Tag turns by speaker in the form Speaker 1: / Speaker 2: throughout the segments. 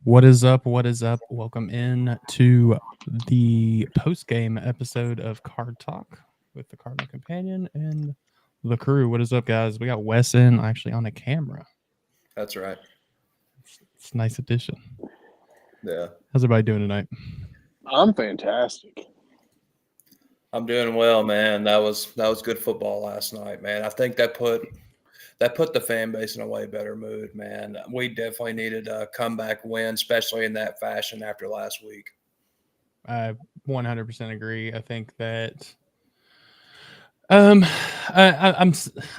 Speaker 1: What is up? What is up? Welcome in to the post-game episode of Card Talk with the Cardinal Companion and the crew. What is up, guys? We got Wes in actually on the camera.
Speaker 2: That's right.
Speaker 1: It's a nice addition.
Speaker 2: Yeah.
Speaker 1: How's everybody doing tonight?
Speaker 3: I'm fantastic.
Speaker 2: I'm doing well, man. That was good football last night, man. I think that put the fan base in a way better mood, man. We definitely needed a comeback win, especially in that fashion after last week.
Speaker 1: I 100% agree. I think that I'm I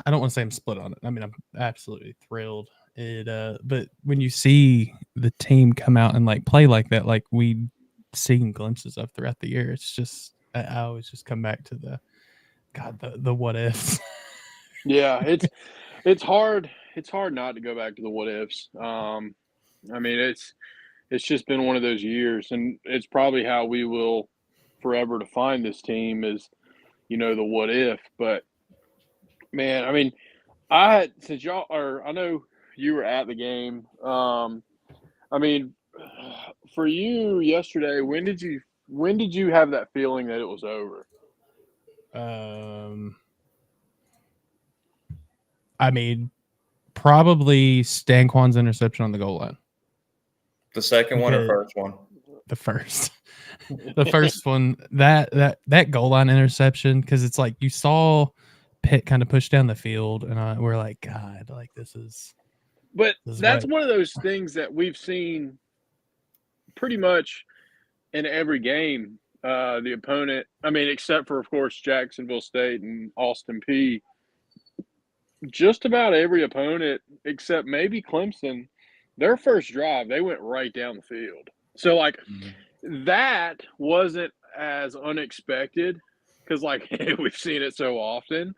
Speaker 1: don't want to say I'm split on it. I mean, I'm absolutely thrilled. But when you see the team come out and like play like that, like we seen glimpses of throughout the year, it's just I always just come back to the what ifs.
Speaker 3: Yeah, it's hard. It's hard not to go back to the what ifs. I mean, it's just been one of those years, and it's probably how we will forever define this team is, the what if. But man, I mean, since y'all are, I know you were at the game. I mean, for you yesterday, when did you have that feeling that it was over?
Speaker 1: I mean, probably Stanquan's interception on the goal line.
Speaker 2: The second one or first one?
Speaker 1: The first. The first one, that goal line interception, because it's like you saw Pitt kind of push down the field, and we're like, God, like this is.
Speaker 3: But that's one of those things that we've seen pretty much in every game. The opponent, I mean, except for, of course, Jacksonville State and Austin Peay, just about every opponent, except maybe Clemson, their first drive, they went right down the field. So, that wasn't as unexpected because, we've seen it so often.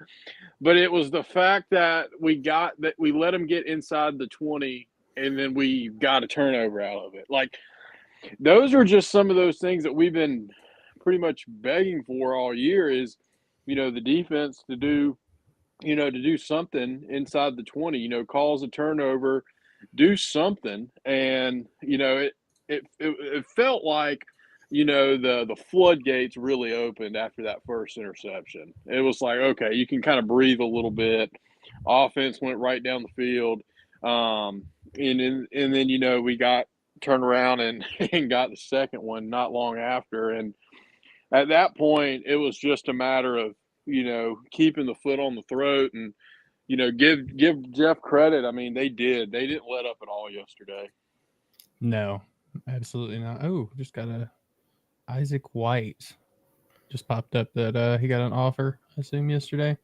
Speaker 3: But it was the fact that we let them get inside the 20, and then we got a turnover out of it. Those are just some of those things that we've been pretty much begging for all year is, the defense to do something inside the 20, cause a turnover, do something. And, it felt like, the floodgates really opened after that first interception. It was like, okay, you can kind of breathe a little bit. Offense went right down the field. And then, we got turned around and, and got the second one not long after. And at that point, it was just a matter of, keeping the foot on the throat and, give Jeff credit. I mean, they didn't let up at all yesterday.
Speaker 1: No, absolutely not. Oh, just got Isaac White just popped up that he got an offer, I assume yesterday.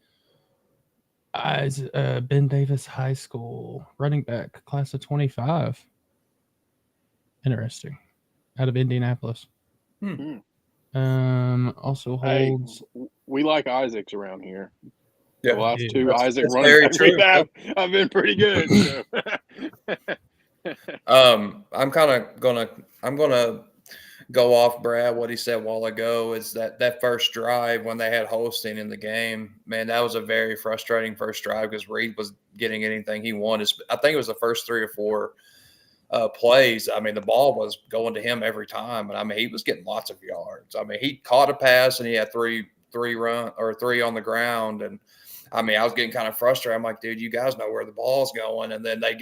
Speaker 1: Ben Davis High School running back, class of 25. Interesting. Out of Indianapolis. Also holds.
Speaker 3: Hey, we like Isaacs around here.
Speaker 2: Yeah,
Speaker 3: the last two Isaac
Speaker 2: that's
Speaker 3: running backs we have been pretty good. So.
Speaker 2: I'm gonna go off Brad what he said a while ago is that first drive when they had Holstein in the game, man, that was a very frustrating first drive because Reed was getting anything he wanted. I think it was the first 3 or 4 plays. I mean, the ball was going to him every time, and I mean, he was getting lots of yards. I mean, he caught a pass and he had three on the ground, and I mean, I was getting kind of frustrated. I'm like, dude, you guys know where the ball's going, and then they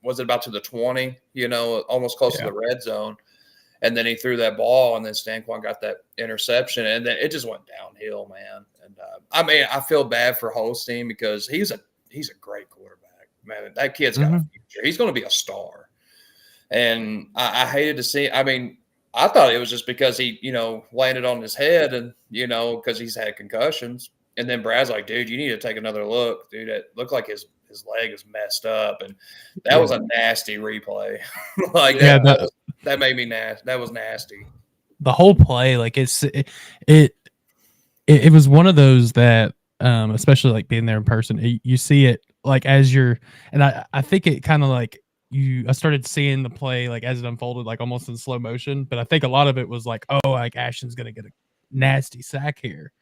Speaker 2: was it about to the 20? Almost close to the red zone, and then he threw that ball, and then Stanquan got that interception, and then it just went downhill, man. And I mean, I feel bad for Holstein because he's a great quarterback, man. That kid's got a future. He's going to be a star. And I hated to see. I mean, I thought it was just because he, landed on his head and, because he's had concussions. And then Brad's like, dude, you need to take another look, dude. It looked like his leg is messed up. And that was a nasty replay. That made me nasty. That was nasty.
Speaker 1: The whole play, it was one of those that, especially like being there in person, you see it like as you're, and I think it kind of like, I started seeing the play like as it unfolded, like almost in slow motion. But I think a lot of it was like, oh, like Ashton's gonna get a nasty sack here,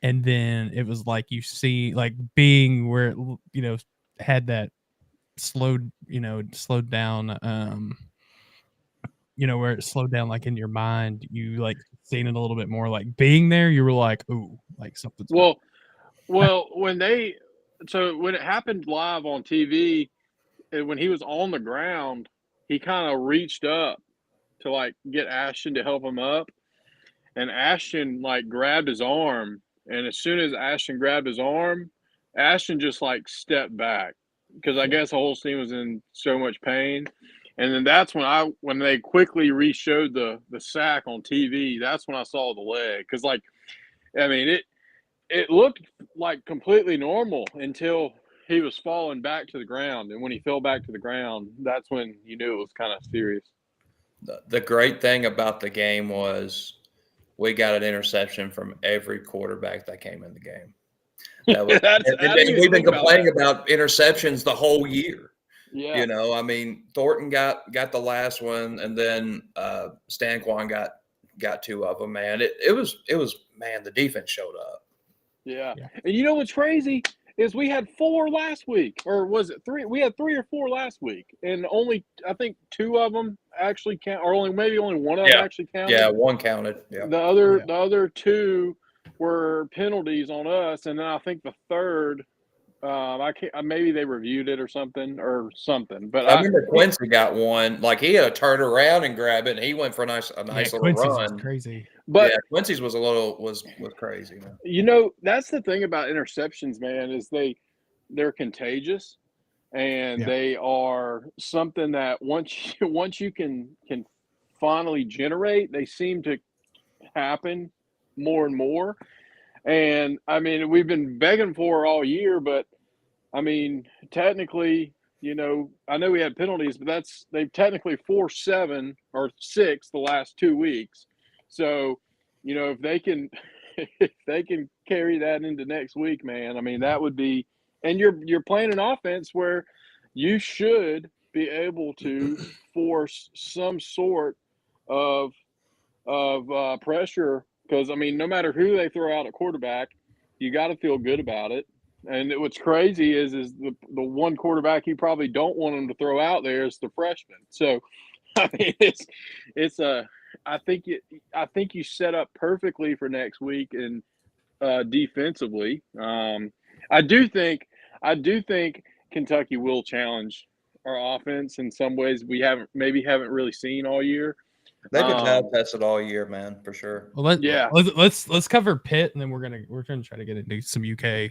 Speaker 1: and then it was like you see like being where it had that slowed down where it slowed down, like in your mind, you like seen it a little bit more, like being there, you were like, ooh, like something's
Speaker 3: Well, when it happened live on TV, and when he was on the ground, he kind of reached up to like get Ashton to help him up, and Ashton like grabbed his arm, and as soon as Ashton grabbed his arm, Ashton just like stepped back because I guess Holstein was in so much pain. And then that's when they quickly re-showed the sack on TV. That's when I saw the leg, because like, I mean, it looked like completely normal until he was falling back to the ground, and when he fell back to the ground, that's when you knew it was kind of serious.
Speaker 2: The great thing about the game was we got an interception from every quarterback that came in the game. That was, we've been complaining about interceptions the whole year.
Speaker 3: Yeah.
Speaker 2: You know, I mean, Thornton got the last one, and then Stanquan got two of them, man. It was man, the defense showed up.
Speaker 3: Yeah. And you know what's crazy is we had 4 last week, or was it 3? We had 3 or 4 last week, and only I think 2 of them actually count, or maybe only one of them actually counted.
Speaker 2: Yeah, one counted. Yeah.
Speaker 3: The other 2 were penalties on us, and then I think the third, I can't. Maybe they reviewed it or something. But
Speaker 2: I remember Quincy got one. Like he had to turn around and grab it, and he went for a nice little
Speaker 1: Quincy's
Speaker 2: run.
Speaker 1: Was crazy.
Speaker 3: But
Speaker 2: Quincy's was was crazy, man.
Speaker 3: You know, that's the thing about interceptions, man, is they're contagious, and they are something that once you can finally generate, they seem to happen more and more. And I mean, we've been begging for all year, but I mean, technically, you know, I know we had penalties, but they've technically forced 7 or 6 the last 2 weeks. So, you know, if they can carry that into next week, man, I mean, that would be, and you're playing an offense where you should be able to force some sort of pressure, because I mean, no matter who they throw out at quarterback, you got to feel good about it. And what's crazy is the one quarterback you probably don't want them to throw out there is the freshman. So, I mean, I think you set up perfectly for next week, and defensively, I do think Kentucky will challenge our offense in some ways we haven't really seen all year.
Speaker 2: They've been battle tested all year, man, for sure.
Speaker 1: Well, let's cover Pitt, and then we're gonna try to get into some UK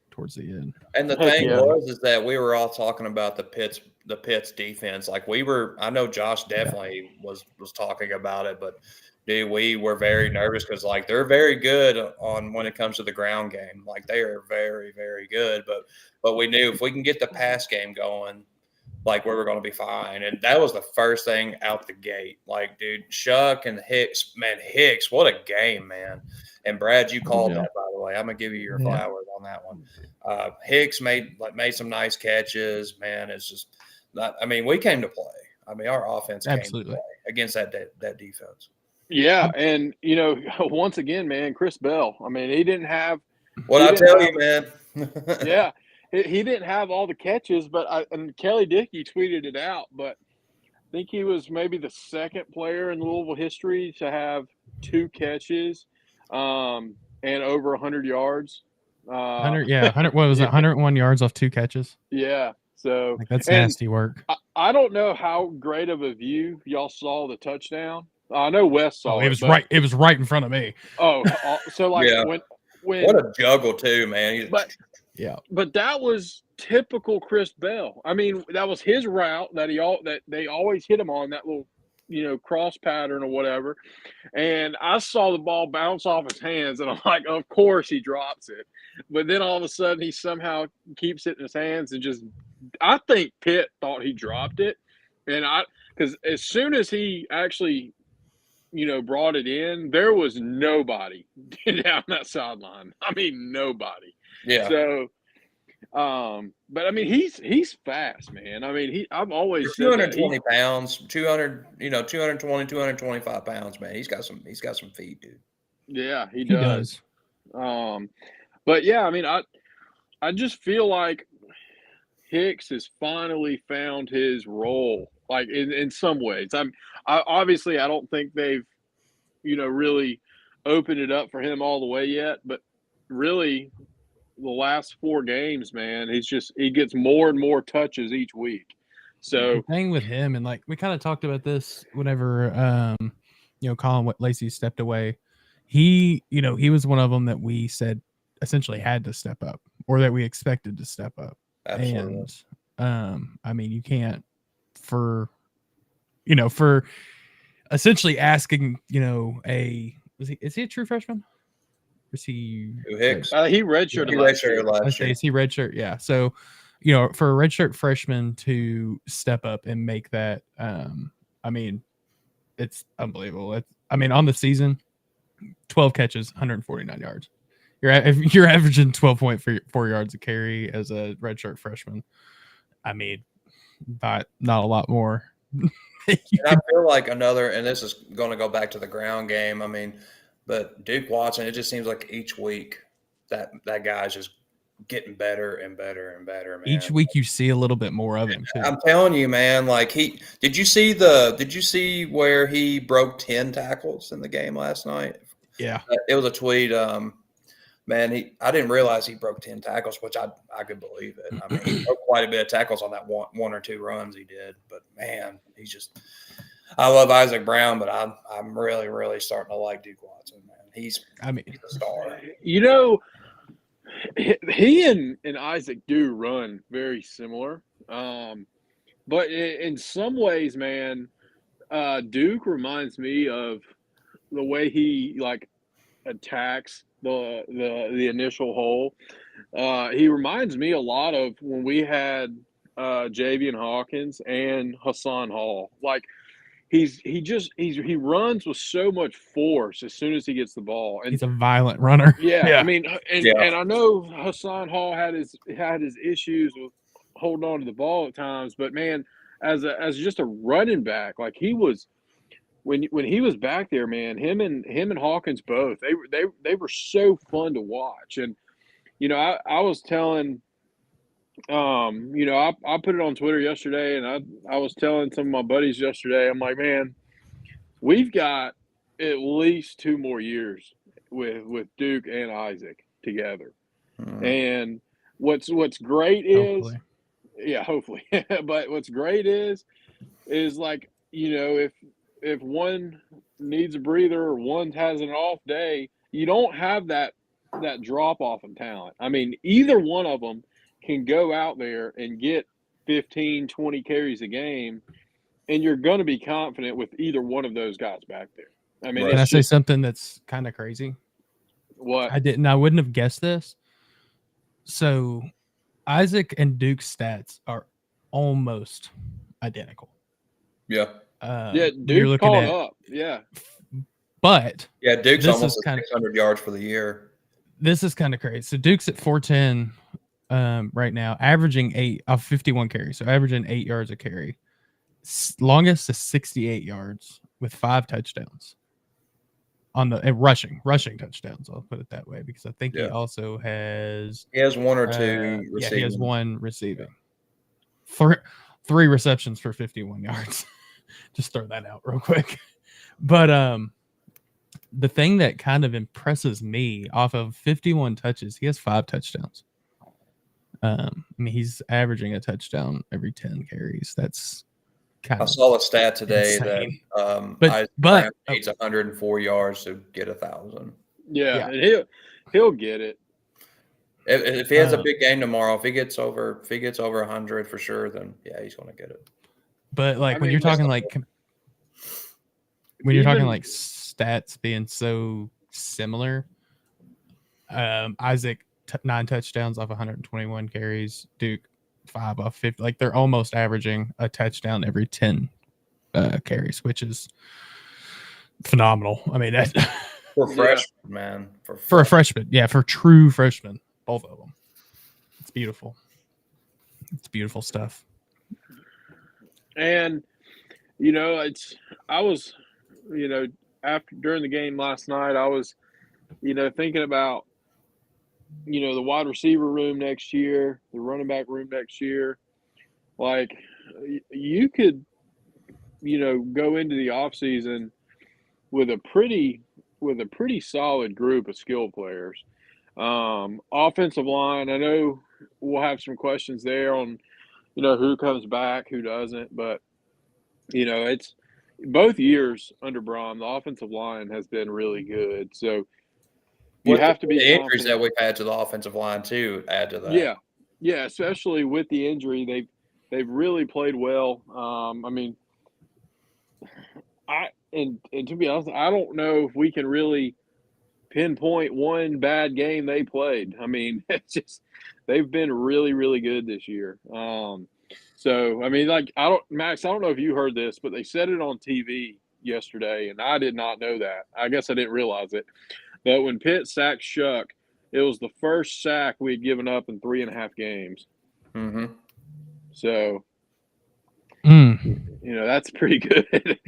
Speaker 1: towards the end.
Speaker 2: And the thing is that we were all talking about the Pitt's defense. Like I know Josh definitely was talking about it, but dude, we were very nervous because like they're very good on when it comes to the ground game. Like they are very, very good. But we knew if we can get the pass game going, like we were going to be fine. And that was the first thing out the gate. Like, dude, Shough and Hicks, man, Hicks, what a game, man. And Brad, you called that, by the way. I'm going to give you your flowers on that one. Hicks made some nice catches, man. It's just not, I mean, we came to play. I mean, our offense came to play against that defense.
Speaker 3: Yeah. And, you know, once again, man, Chris Bell, I mean, he didn't have
Speaker 2: what I tell you, man.
Speaker 3: Yeah. He didn't have all the catches, and Kelly Dickey tweeted it out, but I think he was maybe the second player in Louisville history to have 2 catches and over 100 yards.
Speaker 1: 100. What was it? 101 yards off 2 catches.
Speaker 3: Yeah, so
Speaker 1: like, that's nasty work.
Speaker 3: I don't know how great of a view y'all saw the touchdown. I know Wes saw it.
Speaker 1: It was right in front of me.
Speaker 3: Oh, so like when
Speaker 2: what a juggle too, man.
Speaker 3: But that was typical Chris Bell. I mean, that was his route that they always hit him on, that little, you know, cross pattern or whatever. And I saw the ball bounce off his hands, and I'm like, of course he drops it. But then all of a sudden he somehow keeps it in his hands, and I think Pitt thought he dropped it. And because as soon as he actually, you know, brought it in, there was nobody down that sideline. I mean, nobody. Yeah. So, but I mean, he's fast, man. I mean, I've always said
Speaker 2: 220 pounds, 220, 225 pounds, man. He's got some feet, dude.
Speaker 3: Yeah, he does. But yeah, I mean, I just feel like Hicks has finally found his role. like in some ways. Obviously I don't think they've, really opened it up for him all the way yet, but really the last 4 games, man, he gets more and more touches each week. So
Speaker 1: the thing with him, and like we kind of talked about this whenever Colin Lacey stepped away. He was one of them that we said essentially had to step up, or that we expected to step up.
Speaker 2: Absolutely.
Speaker 1: And I mean, you can't for essentially asking, is he a true freshman? Or is he
Speaker 2: Hicks?
Speaker 3: He redshirted last year.
Speaker 2: last year.
Speaker 1: Is he redshirt? Yeah. So, for a redshirt freshman to step up and make that, I mean, it's unbelievable. On the season, 12 catches, 149 yards. You're averaging 12.4 yards a carry as a redshirt freshman. I mean, not a lot more.
Speaker 2: I feel like and this is going to go back to the ground game. I mean, but Duke Watson, it just seems like each week that guy's just getting better and better and better, man.
Speaker 1: Each week you see a little bit more of him too.
Speaker 2: I'm telling you, man, like did you see where he broke 10 tackles in the game last night?
Speaker 1: Yeah.
Speaker 2: It was a tweet. Man, I didn't realize he broke 10 tackles, which I could believe it. I mean, he broke quite a bit of tackles on that one or two runs he did. But man, I love Isaac Brown, but I'm really, really starting to like Duke Watson, man. He's a star.
Speaker 3: He and Isaac do run very similar. But in some ways, man, Duke reminds me of the way he like attacks the initial hole. He reminds me a lot of when we had Javian Hawkins and Hassan Hall. Like he runs with so much force as soon as he gets the ball. And
Speaker 1: he's a violent runner.
Speaker 3: Yeah. I mean, and I know Hassan Hall had his issues with holding on to the ball at times, but man, as just a running back, like he was. When he was back there, man, him and Hawkins both, they were so fun to watch. And I was telling, I put it on Twitter yesterday, and I was telling some of my buddies yesterday. I'm like, man, we've got at least 2 more years with Duke and Isaac together. And what's great is,
Speaker 1: Hopefully.
Speaker 3: yeah, hopefully. But what's great is like if one needs a breather or one has an off day, you don't have that drop off in talent. I mean, either one of them can go out there and get 15, 20 carries a game, and you're going to be confident with either one of those guys back there. I mean,
Speaker 1: can I say something that's kind of crazy?
Speaker 3: What?
Speaker 1: I wouldn't have guessed this. So Isaac and Duke's stats are almost identical.
Speaker 2: Yeah.
Speaker 3: Duke's caught up. Yeah.
Speaker 1: But
Speaker 2: yeah, Duke's almost 600 yards for the year.
Speaker 1: This is kind of crazy. So Duke's at 410 right now, averaging 51 carries. So averaging 8 yards a carry. Longest is 68 yards with 5 touchdowns. On the rushing touchdowns, I'll put it that way, because I think he also has
Speaker 2: 1 or 2 receiving.
Speaker 1: Yeah, he has 1 receiving. 3 receptions for 51 yards. Just throw that out real quick. But the thing that kind of impresses me, off of 51 touches, he has 5 touchdowns. I mean, he's averaging a touchdown every 10 carries. That's kind of.
Speaker 2: I saw a stat today
Speaker 1: insane.
Speaker 2: that Brown needs 104 yards to get 1,000.
Speaker 3: Yeah, and he'll get it.
Speaker 2: If he has a big game tomorrow, if he gets over 100 for sure, then yeah, he's going to get it.
Speaker 1: But like when you're talking like stats being so similar, Isaac 9 touchdowns off 121 carries, Duke 5 off 50. Like they're almost averaging a touchdown every 10 carries, which is phenomenal. I mean, that's
Speaker 2: for freshmen, man.
Speaker 1: For a freshman, for true freshmen, both of them. It's beautiful. It's beautiful stuff.
Speaker 3: And I was during the game last night, I was thinking about the wide receiver room next year, the running back room next year. Like you could go into the offseason with a pretty solid group of skill players. Offensive line, I know we'll have some questions there on, who comes back, who doesn't, but it's both years under Braun, the offensive line has been really good. So you have to be
Speaker 2: the injuries
Speaker 3: confident.
Speaker 2: that we've had to the offensive line too add to that.
Speaker 3: Yeah, especially with the injury, they've really played well. I mean, and to be honest, I don't know if we can really pinpoint one bad game they played. I mean, it's just they've been really, really good this year. So I mean, Max, I don't know if you heard this, but they said it on TV yesterday, and I did not know that. I guess I didn't realize it. But when Pitt sacked Shough, it was the first sack we had given up in 3.5 games.
Speaker 2: Mm-hmm.
Speaker 3: So, that's pretty good.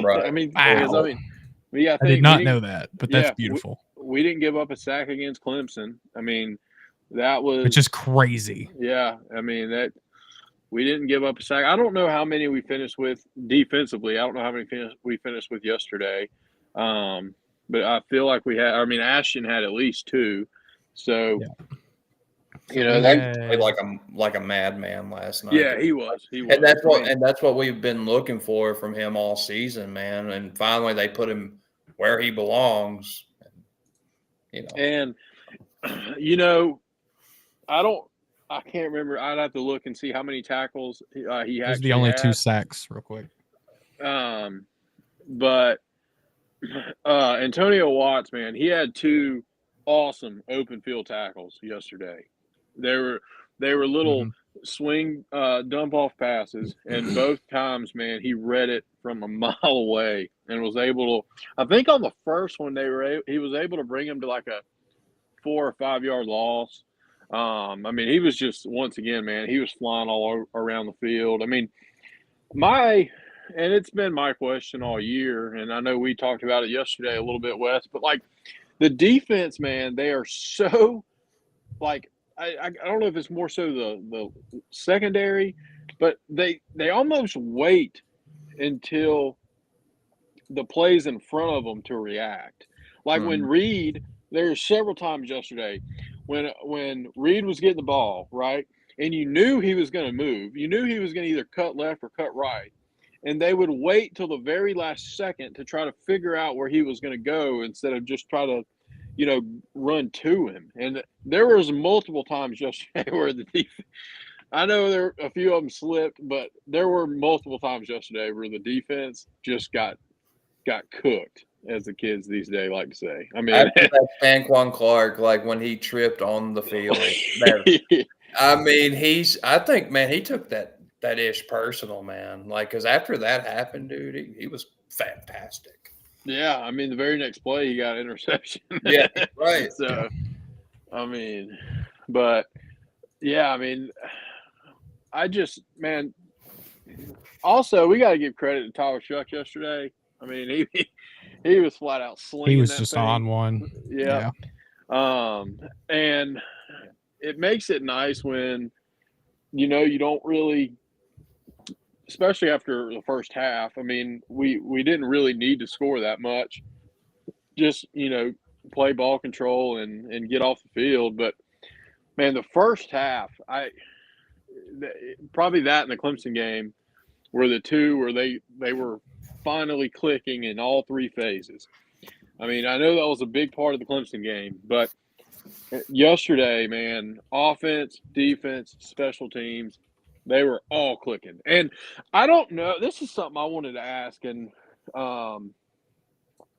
Speaker 2: Right.
Speaker 3: I mean,
Speaker 1: wow.
Speaker 3: I
Speaker 1: did not know that, but that's beautiful.
Speaker 3: We didn't give up a sack against Clemson. I mean, that was –
Speaker 1: which is crazy.
Speaker 3: Yeah. I mean, that we didn't give up a sack. I don't know how many we finished with defensively. I don't know how many we finished with yesterday. But I feel like we had – I mean, Ashton had at least 2. So,
Speaker 2: they played like a madman last night.
Speaker 3: Yeah, he was.
Speaker 2: And that's what we've been looking for from him all season, man. And finally they put him where he belongs.
Speaker 3: And I can't remember. I'd have to look and see how many tackles he had.
Speaker 1: Those are the only 2 sacks, real quick.
Speaker 3: But Antonio Watts, man, he had 2 awesome open field tackles yesterday. They were little swing dump off passes, and both times, man, he read it from a mile away and was able to. I think on the first one he was able to bring him to like a 4 or 5 yard loss. I mean, he was just, once again, man, he was flying all around the field. I mean, and it's been my question all year, and I know we talked about it yesterday a little bit, Wes, but like the defense, man, they are so like, I don't know if it's more so the secondary, but they almost wait until the plays in front of them to react. Like when Reed, there were several times yesterday when Reed was getting the ball, right, and you knew he was going to move. You knew he was going to either cut left or cut right. And they would wait till the very last second to try to figure out where he was going to go instead of just try to, run to him. And there was multiple times yesterday where the defense, I know a few of them slipped, but there were multiple times yesterday where the defense just got cooked, as the kids these days like to say. I mean,
Speaker 2: that Stanquan Clark, like when he tripped on the field. I mean, I think, man, he took that ish personal, man. Like, because after that happened, dude, he was fantastic.
Speaker 3: Yeah, I mean, the very next play, he got an interception.
Speaker 2: Yeah, right.
Speaker 3: So, I mean, but, yeah, I mean, man, also, we got to give credit to Tyler Shough yesterday. I mean, he was flat out slinging.
Speaker 1: He was just thing. On one.
Speaker 3: Yeah. And it makes it nice when, you don't really, especially after the first half. I mean, we didn't really need to score that much. Just, play ball control and get off the field. But, man, the first half, probably that in the Clemson game were the 2 where they were finally clicking in all 3 phases. I mean, I know that was a big part of the Clemson game, but yesterday, man, offense, defense, special teams, they were all clicking. And I don't know, this is something I wanted to ask, and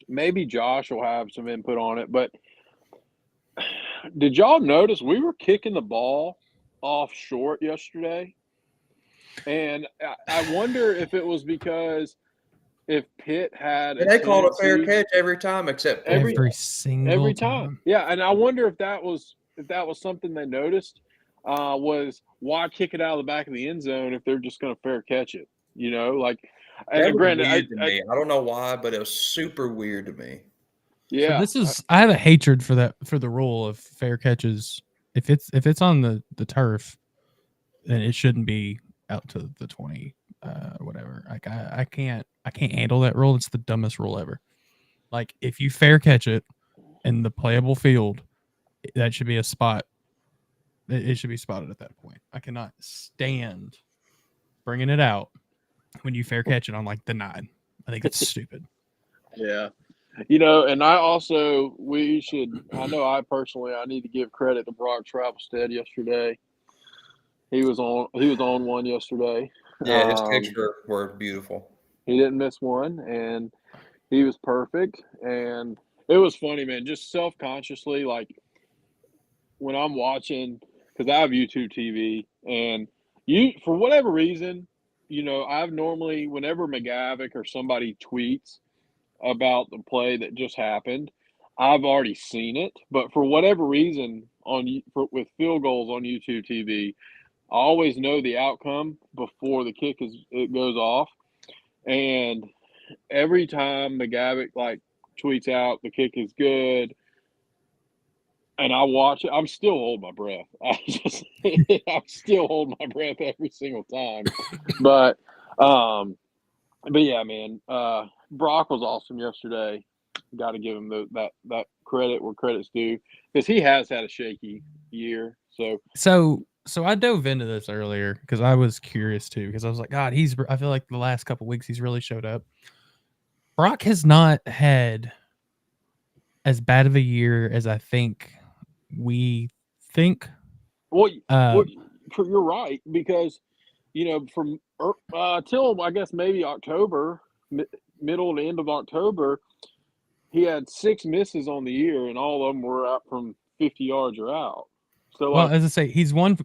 Speaker 3: maybe Josh will have some input on it, but did y'all notice we were kicking the ball off short yesterday? And I wonder if it was because if Pitt had
Speaker 2: they called a fair catch every time, except
Speaker 1: every single time.
Speaker 3: Yeah, and I wonder if that was something they noticed, was why kick it out of the back of the end zone if they're just going to fair catch it? Like.
Speaker 2: And granted, weird to me. I don't know why, but it was super weird to me.
Speaker 3: Yeah,
Speaker 1: so I have a hatred for the rule of fair catches. If it's on the turf, then it shouldn't be out to the 20. whatever. Like I can't handle that rule. It's the dumbest rule ever. Like if you fair catch it in the playable field, that should be a spot. It should be spotted at that point. I cannot stand bringing it out when you fair catch it on like the 9. I think it's stupid.
Speaker 3: Yeah. You know, and I also I know I need to give credit to Brock Travelstead yesterday. He was on one yesterday.
Speaker 2: Yeah, his kicks were beautiful.
Speaker 3: He didn't miss one, and he was perfect. And it was funny, man. Just self-consciously, like when I'm watching, because I have YouTube TV, and for whatever reason, you know, I've normally, whenever McGavick or somebody tweets about the play that just happened, I've already seen it. But for whatever reason, with field goals on YouTube TV, I always know the outcome before the kick goes off. And every time McGavick like tweets out the kick is good, and I watch it, I'm still holding my breath. I'm still holding my breath every single time. But yeah, man, Brock was awesome yesterday. Got to give him that credit where credit's due, because he has had a shaky year.
Speaker 1: So I dove into this earlier because I was curious too, because I was like, God, I feel like the last couple weeks he's really showed up. Brock has not had as bad of a year as I think we think.
Speaker 3: Well, you're right, because you know from till I guess maybe October, middle to end of October, he had 6 misses on the year, and all of them were out from 50 yards or out. So,
Speaker 1: well, as I say, he's 1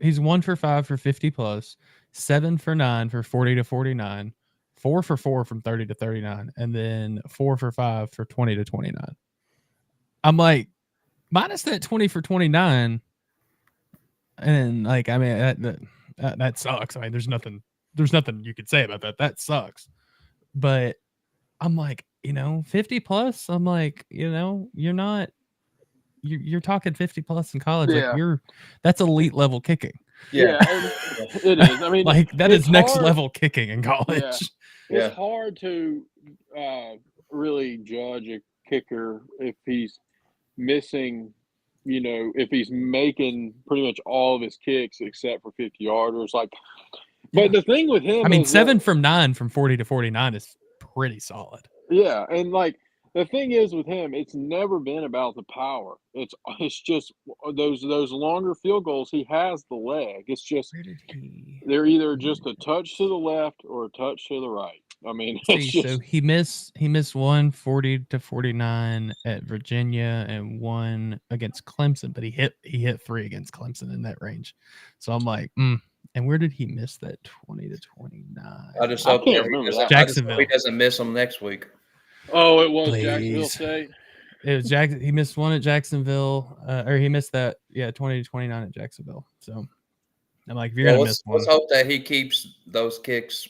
Speaker 1: for 5 for 50 plus, 7 for 9 for 40 to 49, 4 for 4 from 30 to 39, and then 4 for 5 for 20 to 29. I'm like, minus that 20 for 29, and like, I mean, that sucks. I mean, there's nothing you could say about that. That sucks. But I'm like, you know, 50 plus. I'm like, you know, you're talking 50 plus in college.
Speaker 3: Yeah.
Speaker 1: Like that's elite level kicking.
Speaker 3: Yeah, it is. I mean,
Speaker 1: like that is next level kicking in college.
Speaker 3: Yeah. It's hard to really judge a kicker if he's missing, you know, if he's making pretty much all of his kicks except for 50-yarders. Like, but the thing with him,
Speaker 1: I mean, 7 from 9 from 40 to 49 is pretty solid.
Speaker 3: Yeah, and like the thing is with him, it's never been about the power. It's just those longer field goals. He has the leg. It's just they're either just a touch to the left or a touch to the right. I mean,
Speaker 1: so he missed 1 40 to 49 at Virginia and 1 against Clemson, but he hit 3 against Clemson in that range. So I'm like, and where did he miss that 20 to 29?
Speaker 2: I just hope
Speaker 1: Jacksonville.
Speaker 2: He doesn't miss them next week.
Speaker 3: Oh, it was Jacksonville State.
Speaker 1: It was He missed 1 at Jacksonville, or he missed that 20 to 29 at Jacksonville. So I'm like, if you're gonna miss one,
Speaker 2: let's hope that he keeps those kicks.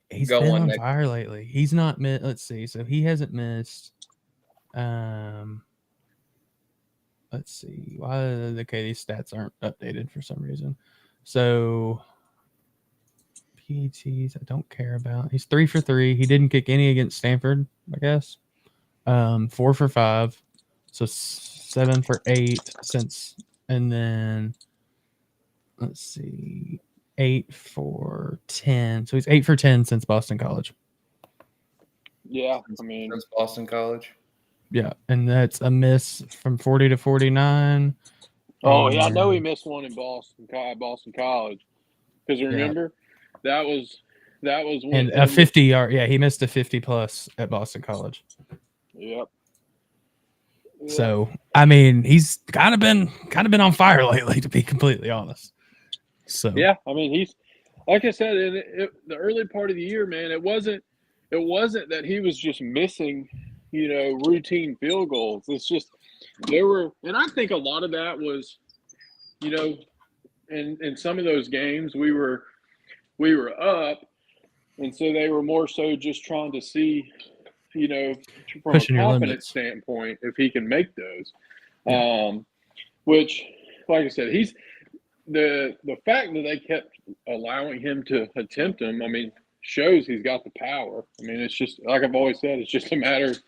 Speaker 1: He's been on fire lately. He's not missed. Let's see. So he hasn't missed. Let's see. Why? Okay, these stats aren't updated for some reason. So PTs, I don't care about. He's 3 for 3. He didn't kick any against Stanford, I guess. 4 for 5. So 7 for 8 since, and then let's see. 8 for 10. So he's 8 for 10 since Boston College.
Speaker 3: Yeah, I mean,
Speaker 2: since Boston College.
Speaker 1: Yeah, and that's a miss from 40 to 49.
Speaker 3: Oh, yeah, I know he missed one in Boston College. Because remember, that was when,
Speaker 1: and a 50-yard. Yeah, he missed a 50 plus at Boston College.
Speaker 3: Yep.
Speaker 1: So I mean, he's kind of been on fire lately, to be completely honest. So
Speaker 3: yeah, I mean, he's, like I said, in the early part of the year, man, it wasn't that he was just missing, you know, routine field goals. It's just and I think a lot of that was, you know, in some of those games we were up, and so they were more so just trying to see, you know, from
Speaker 1: pushing
Speaker 3: a
Speaker 1: your
Speaker 3: confidence
Speaker 1: limits
Speaker 3: standpoint, if he can make those. Which, like I said, he's the fact that they kept allowing him to attempt them, I mean, shows he's got the power. I mean, it's just like I've always said, it's just a matter of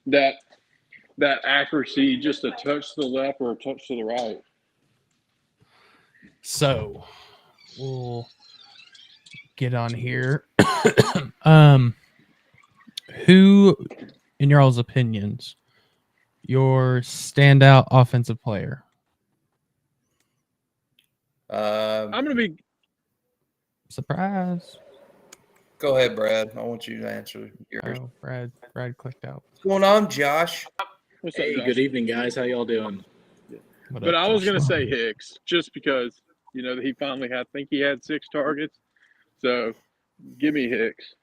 Speaker 3: that accuracy, just a touch to the left or a touch to the right.
Speaker 1: So we'll get on here. Who, in your all's opinions, your standout offensive player?
Speaker 3: I'm going to be
Speaker 1: Surprise.
Speaker 2: Go ahead, Brad. I want you to answer yours.
Speaker 1: Oh, Brad clicked out.
Speaker 2: What's going on, Josh?
Speaker 3: what's up,
Speaker 4: Hey,
Speaker 3: Josh?
Speaker 4: good evening, guys. How y'all doing?
Speaker 3: But I was going to say Hicks just because, he finally had, I think he had 6 targets. So give me Hicks.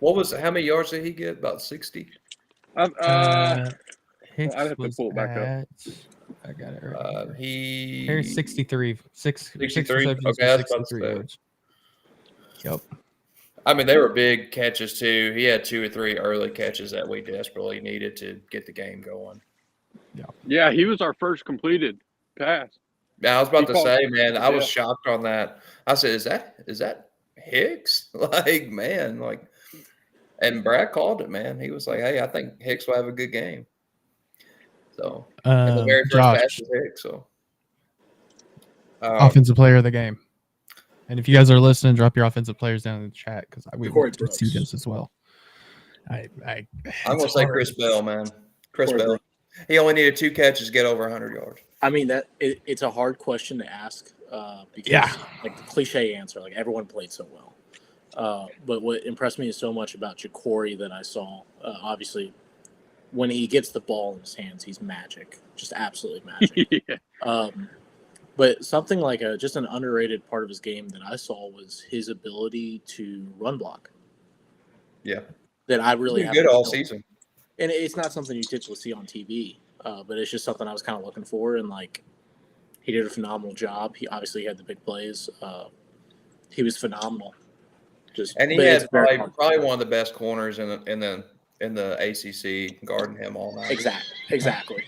Speaker 2: How many yards did he get? About 60?
Speaker 1: Hicks
Speaker 3: I'd have to
Speaker 1: was
Speaker 3: pull it back up.
Speaker 1: I got it right.
Speaker 2: Here's
Speaker 1: 63. 63?
Speaker 2: 63?
Speaker 1: Okay,
Speaker 2: Okay, I was about to
Speaker 1: 63
Speaker 2: say.
Speaker 1: yards. Yep.
Speaker 2: I mean, they were big catches, too. He had 2 or 3 early catches that we desperately needed to get the game going.
Speaker 3: Yeah, he was our first completed pass.
Speaker 2: Yeah, I was about
Speaker 3: He
Speaker 2: to
Speaker 3: called-
Speaker 2: say, man, I was
Speaker 3: yeah.
Speaker 2: shocked on that. I said, is that Hicks? Like, man, like, and Brad called it, man. He was like, hey, I think Hicks will have a good game. So, and the very first
Speaker 1: Josh,
Speaker 2: pass was Hicks. So,
Speaker 1: offensive player of the game. And if you guys are listening, drop your offensive players down in the chat because we
Speaker 4: Corey
Speaker 1: want to see
Speaker 4: Brooks.
Speaker 1: this as well.
Speaker 2: I'm going to say Chris Bell, man. Chris
Speaker 4: Corey
Speaker 2: Bell.
Speaker 4: Brooks.
Speaker 2: He only needed 2 catches to get over 100 yards.
Speaker 4: I mean, it's a hard question to ask because, like the cliche answer, like everyone played so well. But what impressed me so much about Ja'Cory that I saw, obviously, when he gets the ball in his hands, he's magic, just absolutely magic.
Speaker 3: Yeah.
Speaker 4: But something like just an underrated part of his game that I saw was his ability to run block.
Speaker 2: Yeah.
Speaker 4: That I really
Speaker 2: He's been good
Speaker 4: haven't
Speaker 2: all
Speaker 4: known.
Speaker 2: season.
Speaker 4: And it's not something you typically see on TV, but it's just something I was kind of looking for. And like, he did a phenomenal job. He obviously had the big plays. He was phenomenal.
Speaker 2: And he had probably one of the best corners in the ACC guarding him all night.
Speaker 4: Exactly.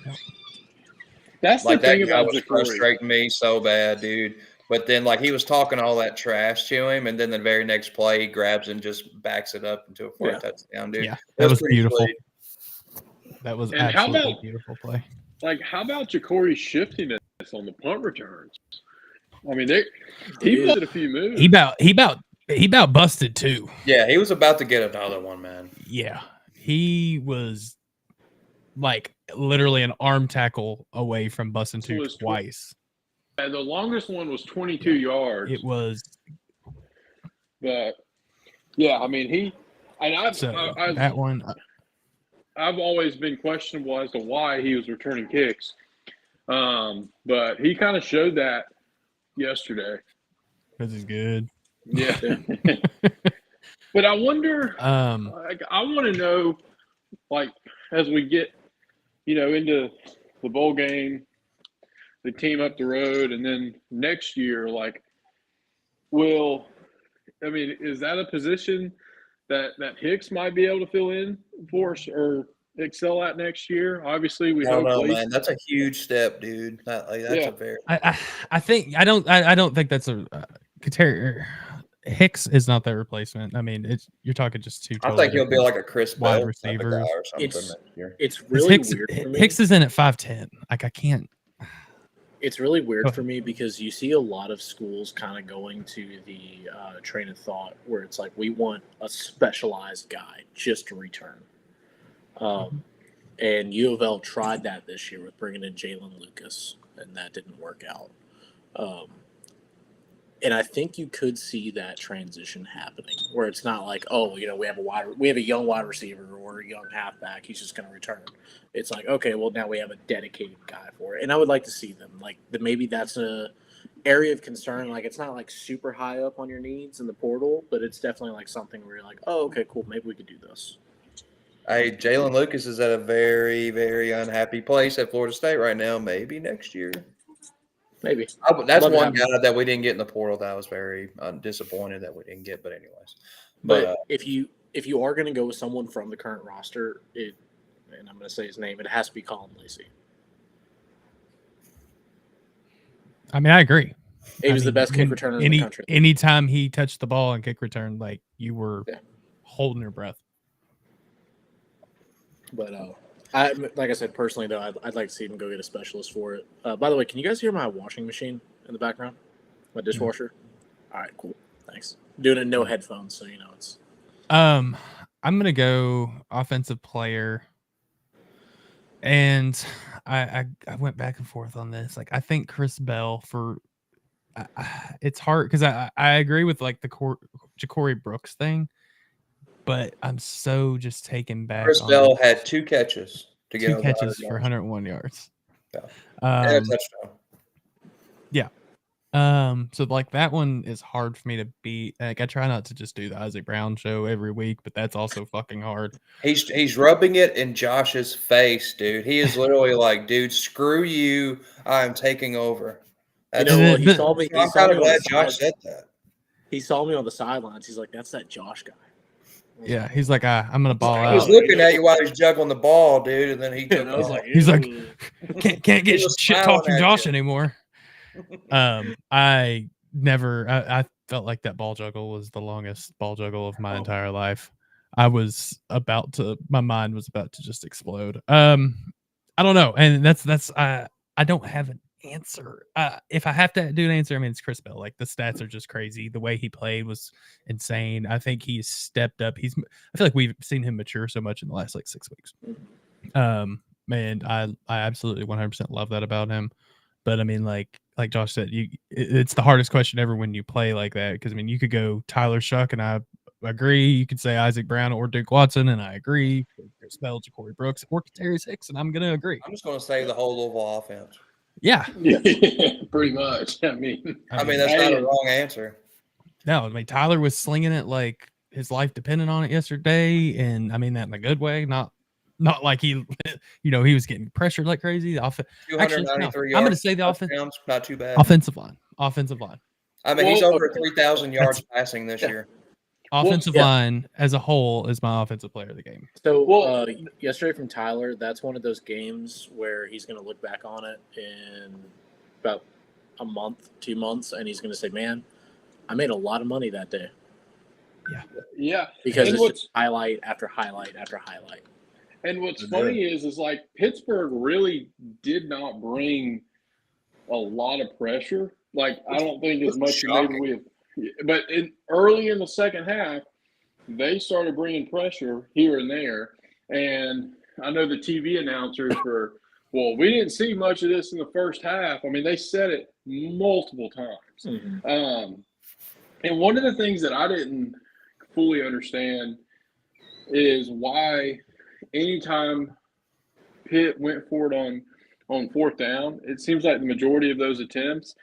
Speaker 3: That's
Speaker 2: Like
Speaker 3: the thing
Speaker 2: that guy
Speaker 3: about
Speaker 2: was
Speaker 3: Ja'Cory.
Speaker 2: frustrating me so bad, dude. But then, like, he was talking all that trash to him, and then the very next play, he grabs and just backs it up into a 4 touchdown, dude.
Speaker 1: Yeah, that was
Speaker 2: pretty
Speaker 1: beautiful.
Speaker 2: sweet.
Speaker 1: That was
Speaker 3: And how
Speaker 1: absolutely
Speaker 3: about-
Speaker 1: beautiful play.
Speaker 3: Like, how about Ja'Cory's shiftiness on the punt returns? I mean, he did a few moves.
Speaker 1: He about busted too.
Speaker 2: Yeah, he was about to get another one, man.
Speaker 1: Yeah, he was like literally an arm tackle away from busting two
Speaker 3: was
Speaker 1: twice.
Speaker 3: And the longest one was 22 yards.
Speaker 1: It was.
Speaker 3: But yeah, I mean,
Speaker 1: that one.
Speaker 3: I've always been questionable as to why he was returning kicks, but he kind of showed that yesterday.
Speaker 1: This is good.
Speaker 3: Yeah. But I wonder.
Speaker 1: Um,
Speaker 3: I want to know, like, as we get, into the bowl game, the team up the road, and then next year, like, is that a position that Hicks might be able to fill in for us or excel at next year? Obviously, we
Speaker 2: I don't
Speaker 3: hope.
Speaker 2: know, man. That's a huge step, dude. That's a very.
Speaker 1: I think I don't think that's a Hicks is not that replacement. I mean, you're talking just two.
Speaker 2: I think he'll be like a Chris
Speaker 1: wide
Speaker 2: Bell
Speaker 1: receivers
Speaker 2: type of guy or something next year.
Speaker 4: It's really
Speaker 1: Hicks,
Speaker 4: weird for me.
Speaker 1: Hicks is in at 5'10". Like I can't.
Speaker 4: It's really weird for me because you see a lot of schools kind of going to the train of thought where it's like we want a specialized guy just to return. And U of L tried that this year with bringing in Jalen Lucas, and that didn't work out. And I think you could see that transition happening, where it's not like, we have a young wide receiver or a young halfback, he's just going to return. It's like, okay, well now we have a dedicated guy for it, and I would like to see them maybe that's a area of concern. Like it's not like super high up on your needs in the portal, but it's definitely like something where you're like, oh, okay, cool, maybe we could do this.
Speaker 2: Hey, Jalen Lucas is at a very, very unhappy place at Florida State right now. Maybe next year.
Speaker 4: Maybe.
Speaker 2: That's one guy that we didn't get in the portal that I was very disappointed that we didn't get. But anyways.
Speaker 4: But if you are going to go with someone from the current roster, and I'm going to say his name, it has to be Colin Lacey.
Speaker 1: I mean, I agree.
Speaker 4: He was the best kick returner in the country.
Speaker 1: Anytime he touched the ball and kick return, like you were holding your breath.
Speaker 4: But like I said, personally though, I'd like to see him go get a specialist for it. By the way, can you guys hear my washing machine in the background? My dishwasher. All right, cool. Thanks. Doing it no headphones, so you know it's.
Speaker 1: I'm gonna go offensive player, and I went back and forth on this. Like I think Chris Bell for. It's hard because I agree with like the Ja'Cory Brooks thing, but I'm so just taken back.
Speaker 2: Chris Bell had 2 catches to get
Speaker 1: 2 catches for 101 yards.
Speaker 2: Yeah. And a touchdown.
Speaker 1: Yeah. So like that one is hard for me to beat. Like I try not to just do the Isaac Brown show every week, but that's also fucking hard.
Speaker 2: He's rubbing it in Josh's face, dude. He is literally like, dude, screw you. I'm taking over.
Speaker 4: He saw me.
Speaker 2: I'm kind of glad Josh said that.
Speaker 4: He saw me on the sidelines. He's like, "That's that Josh guy."
Speaker 1: Yeah, he's like, I'm gonna ball out.
Speaker 2: He was looking at you while he's juggling the ball, dude, and then he took off.
Speaker 1: He's like, can't get shit talked from Josh anymore. I felt like that ball juggle was the longest ball juggle of my entire life. My mind was about to just explode. I don't know, and that's I don't have an answer. If I have to do an answer, I mean it's Chris Bell. Like the stats are just crazy. The way he played was insane. I think he's stepped up. I feel like we've seen him mature so much in the last like 6 weeks. Man, I absolutely 100% love that about him. But I mean, like Josh said, it's the hardest question ever when you play like that. Because I mean, you could go Tyler Shough, and I agree. You could say Isaac Brown or Duke Watson, and I agree. Chris Bell, Ja'Cory Brooks, or Terry Hicks, and I'm gonna agree.
Speaker 2: I'm just gonna say the whole Louisville offense.
Speaker 3: Yeah, pretty much. I mean
Speaker 2: that's not a wrong answer.
Speaker 1: No, I mean Tyler was slinging it like his life depended on it yesterday, and I mean that in a good way. Not like he was getting pressured like crazy. The offense. Actually, no, I'm going to say the offense.
Speaker 2: Not too bad.
Speaker 1: Offensive line.
Speaker 2: I mean, he's over 3,000 yards passing this year.
Speaker 1: Offensive line as a whole is my offensive player of the game.
Speaker 4: So yesterday from Tyler, that's one of those games where he's going to look back on it in about a month, 2 months, and he's going to say, "Man, I made a lot of money that day."
Speaker 3: Yeah.
Speaker 4: Because it's just highlight after highlight after highlight.
Speaker 3: And what's funny is like Pittsburgh really did not bring a lot of pressure. Like I don't think as much maybe we have. But early in the second half, they started bringing pressure here and there. And I know the TV announcers we didn't see much of this in the first half. I mean, they said it multiple times.
Speaker 4: Mm-hmm.
Speaker 3: And one of the things that I didn't fully understand is why anytime Pitt went for it on fourth down, it seems like the majority of those attempts,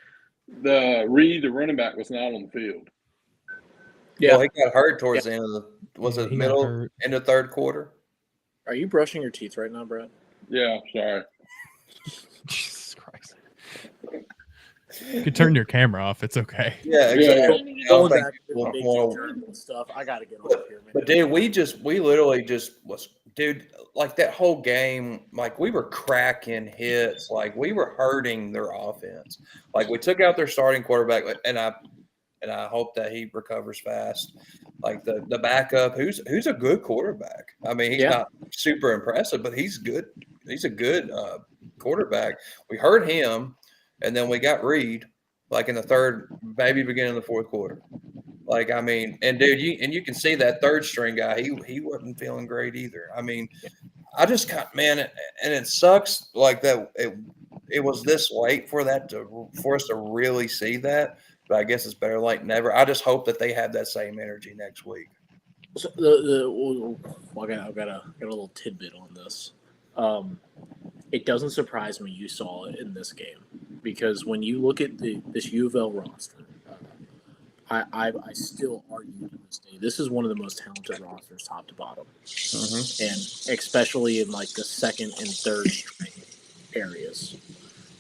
Speaker 3: the running back, was not on the field.
Speaker 2: Yeah, well, he got hurt towards the end of end of third quarter.
Speaker 4: Are you brushing your teeth right now, Brett?
Speaker 3: Yeah, sorry.
Speaker 1: Jesus Christ. You could turn your camera off. It's okay.
Speaker 2: Yeah, exactly.
Speaker 4: Going back to the big journey and stuff, I got to get off here, man.
Speaker 2: But dude, we literally just was, dude, like that whole game, like we were cracking hits, like we were hurting their offense. Like we took out their starting quarterback, and I hope that he recovers fast. Like the backup, who's a good quarterback. I mean, he's not super impressive, but he's good. He's a good quarterback. We hurt him. And then we got Reed, like in the third, maybe beginning of the fourth quarter. Like, I mean, and dude, you can see that third string guy, he wasn't feeling great either. I mean, I just got, man, and it sucks like that. It was this late for us to really see that. But I guess it's better late than never. I just hope that they have that same energy next week.
Speaker 4: So I've got a little tidbit on this. It doesn't surprise me you saw it in this game, because when you look at this U of L roster, I still argue to this day this is one of the most talented rosters top to bottom, and especially in like the second and third string areas.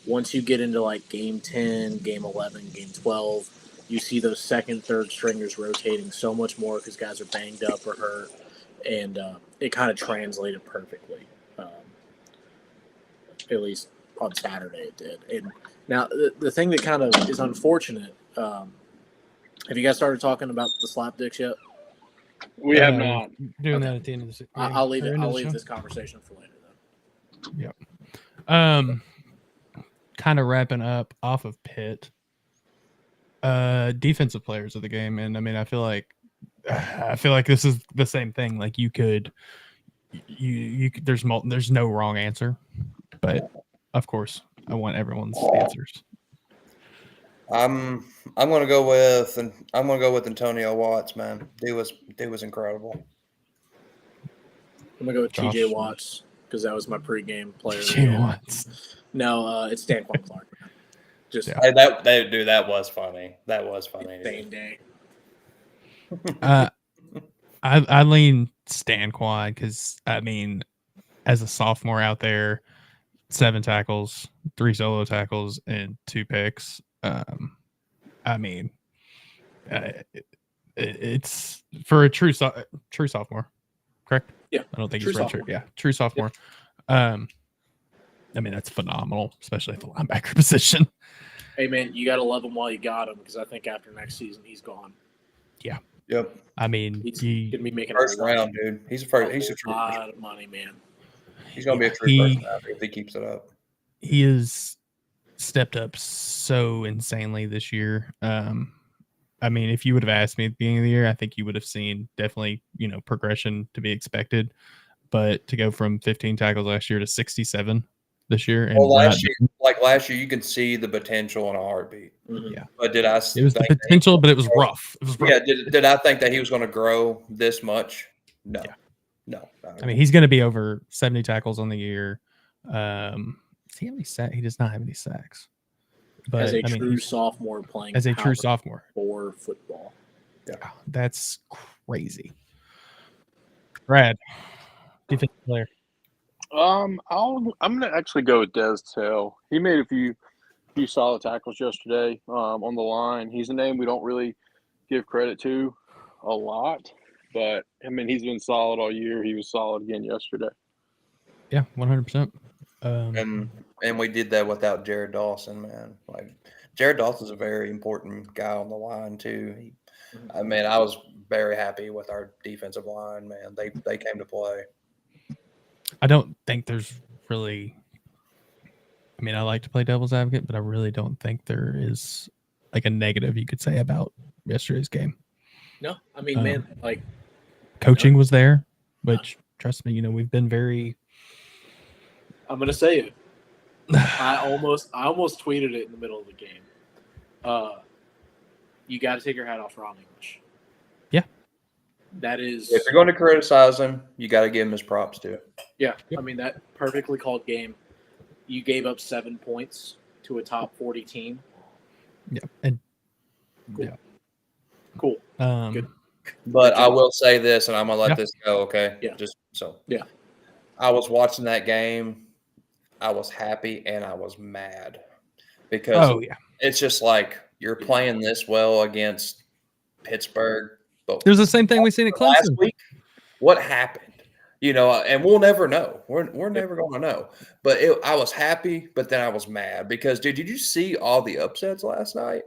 Speaker 4: Once you get into like game 10, game 11, game 12, you see those second, third stringers rotating so much more because guys are banged up or hurt, and it kind of translated perfectly. At least on Saturday it did. And now the thing that kind of is unfortunate. Have you guys started talking about the slap dicks yet?
Speaker 3: We have not.
Speaker 1: Doing that at the end of the.
Speaker 4: I'll leave it.
Speaker 1: end of
Speaker 4: I'll
Speaker 1: the
Speaker 4: leave
Speaker 1: show?
Speaker 4: this conversation for later then.
Speaker 1: Yep. Kind of wrapping up off of Pitt. Defensive players of the game, and I mean, I feel like this is the same thing. Like you could, there's no wrong answer, but of course, I want everyone's answers.
Speaker 2: I'm gonna go with Antonio Watts, man. He was incredible.
Speaker 4: I'm gonna go with
Speaker 1: Josh.
Speaker 4: TJ Watts because that was my pregame player.
Speaker 1: TJ Watts.
Speaker 4: No, it's Stanquan Clark. Just
Speaker 2: Hey, that was funny. That was funny.
Speaker 4: same day.
Speaker 1: I lean Stanquan because I mean, as a sophomore out there, 7 tackles, 3 solo tackles, and 2 picks. I mean, it's for a true sophomore, correct?
Speaker 4: Yeah,
Speaker 1: I don't think
Speaker 4: true
Speaker 1: he's redshirt.
Speaker 4: sophomore.
Speaker 1: Yeah, true sophomore. I mean, that's phenomenal, especially at the linebacker position.
Speaker 4: Hey man, you gotta love him while you got him because I think after next season he's gone.
Speaker 1: Yeah.
Speaker 2: Yep.
Speaker 1: I mean,
Speaker 4: He's gonna be making
Speaker 2: First
Speaker 4: a lot,
Speaker 2: round, dude. He's a true.
Speaker 4: lot of money, man.
Speaker 2: He's gonna be a true first round if he keeps it up.
Speaker 1: he has stepped up so insanely this year. I mean, if you would have asked me at the beginning of the year, I think you would have seen definitely, progression to be expected. But to go from 15 tackles last year to 67 this year, and
Speaker 2: last year, you can see the potential in a heartbeat.
Speaker 4: Mm-hmm.
Speaker 1: Yeah.
Speaker 2: But did I?
Speaker 1: It was the potential, but it was rough. It was rough.
Speaker 2: Yeah. Did I think that he was going to grow this much? No.
Speaker 1: Yeah.
Speaker 2: No.
Speaker 1: I mean, he's going to be over 70 tackles on the year. Does he have any sacks? He does not have any sacks. But
Speaker 4: As a true sophomore playing
Speaker 1: as a true sophomore
Speaker 4: for football.
Speaker 2: Yeah.
Speaker 1: That's crazy. Brad, defensive player.
Speaker 3: I'm gonna actually go with Des Tell. He made a few solid tackles yesterday on the line. He's a name we don't really give credit to a lot, but I mean he's been solid all year. He was solid again yesterday.
Speaker 1: Yeah, 100%.
Speaker 2: And we did that without Jared Dawson, man. Like Jared Dawson's a very important guy on the line too. I was very happy with our defensive line, man. They came to play.
Speaker 1: I don't think there's really. I mean, I like to play devil's advocate, but I really don't think there is like a negative you could say about yesterday's game.
Speaker 4: No, I mean, man, like
Speaker 1: coaching was there, which trust me, we've been very.
Speaker 4: I'm gonna say it. I almost tweeted it in the middle of the game. You got to take your hat off Ron English.
Speaker 1: Yeah,
Speaker 4: that is.
Speaker 2: If you're going to criticize him, you got to give him his props too.
Speaker 4: Yeah, I mean that perfectly called game. You gave up 7 points to a top 40 team.
Speaker 1: Yeah, and
Speaker 4: cool.
Speaker 1: Yeah,
Speaker 4: cool.
Speaker 1: Good.
Speaker 2: But I will say this, and I'm gonna let this go. Okay.
Speaker 4: Yeah.
Speaker 2: Just so.
Speaker 4: Yeah.
Speaker 2: I was watching that game. I was happy and I was mad because it's just like you're playing this well against Pittsburgh. But
Speaker 1: it was the same thing we seen at Clemson
Speaker 2: last week. What happened? And we'll never know. We're never going to know. But I was happy, but then I was mad because, dude, did you see all the upsets last night?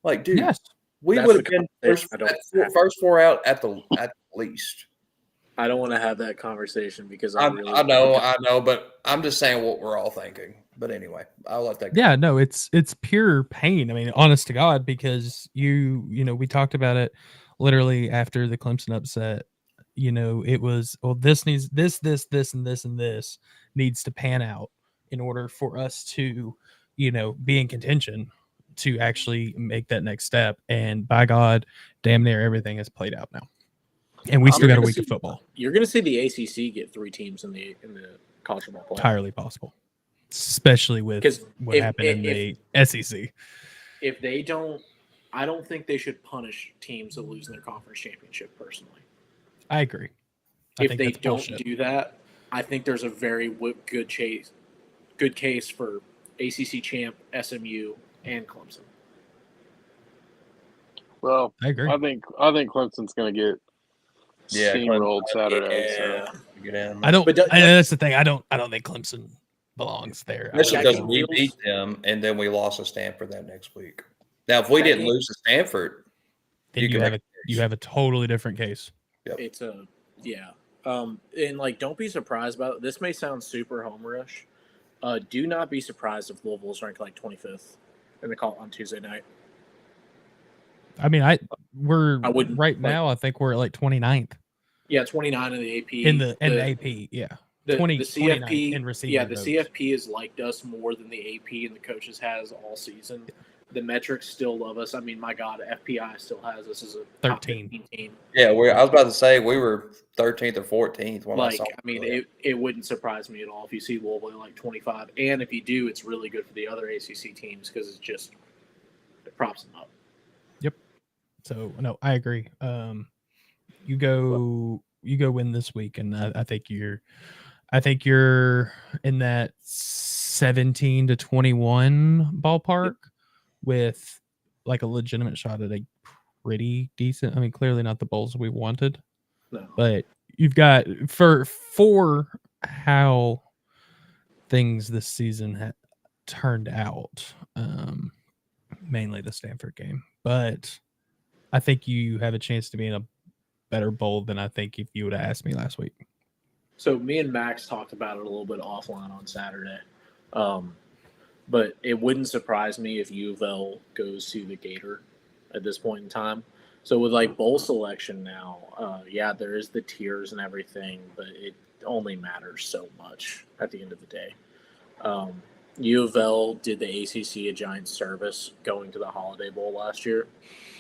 Speaker 2: Like, dude,
Speaker 1: yes,
Speaker 2: we would have been first 4 out at the least.
Speaker 4: I don't want to have that conversation because
Speaker 2: I know, but I'm just saying what we're all thinking. But anyway, I'll let that go.
Speaker 1: Yeah, no, it's pure pain. I mean, honest to God, because we talked about it literally after the Clemson upset. It was, well, this needs this, and this needs to pan out in order for us to, be in contention to actually make that next step. And by God, damn near everything has played out now. And we still got a week of football.
Speaker 4: You're going to see the ACC get 3 teams in the college football playoff.
Speaker 1: Entirely possible, especially with what happened in the SEC.
Speaker 4: If they don't, I don't think they should punish teams that lose their conference championship. Personally,
Speaker 1: I agree.
Speaker 4: If they don't do that, I think there's a very good case for ACC champ, SMU, and Clemson.
Speaker 3: Well,
Speaker 1: I agree.
Speaker 3: I think Clemson's going to get steamrolled Saturday. So.
Speaker 1: I don't. That's the thing. I don't think Clemson belongs there.
Speaker 2: Especially because we
Speaker 4: feels-
Speaker 2: beat them and then we lost to Stanford that next week. Now, if we didn't lose to Stanford,
Speaker 1: then you have a totally different case.
Speaker 4: It's a and like don't be surprised about it. This may sound super homerish. Do not be surprised if Louisville's ranked like 25th in the call on Tuesday night.
Speaker 1: I mean, I
Speaker 4: wouldn't,
Speaker 1: right now. I think we're at like 29th.
Speaker 4: Yeah, 29 in the AP.
Speaker 1: In the AP, yeah.
Speaker 4: The
Speaker 1: 20,
Speaker 4: CFP
Speaker 1: in receiving.
Speaker 4: Yeah, the
Speaker 1: votes.
Speaker 4: CFP has liked us more than the AP and the coaches has all season. The metrics still love us. I mean, my God, FPI still has us as a
Speaker 1: 13
Speaker 4: team.
Speaker 2: Yeah, I was about to say we were 13th or 14th when I saw.
Speaker 4: It wouldn't surprise me at all if you see Louisville like 25, and if you do, it's really good for the other ACC teams because it props them up.
Speaker 1: Yep. So no, I agree. You go win this week, and I think you're in that 17 to 21 ballpark with like a legitimate shot at a pretty decent. I mean, clearly not the bowls we wanted, but you've got for how things this season turned out. Mainly the Stanford game, but I think you have a chance to be in a better bowl than I think if you would have asked me last week.
Speaker 4: So me and Max talked about it a little bit offline on Saturday. But it wouldn't surprise me if U of L goes to the Gator at this point in time. So with like bowl selection now, there is the tiers and everything, but it only matters so much at the end of the day. U of L did the ACC a giant service going to the Holiday Bowl last year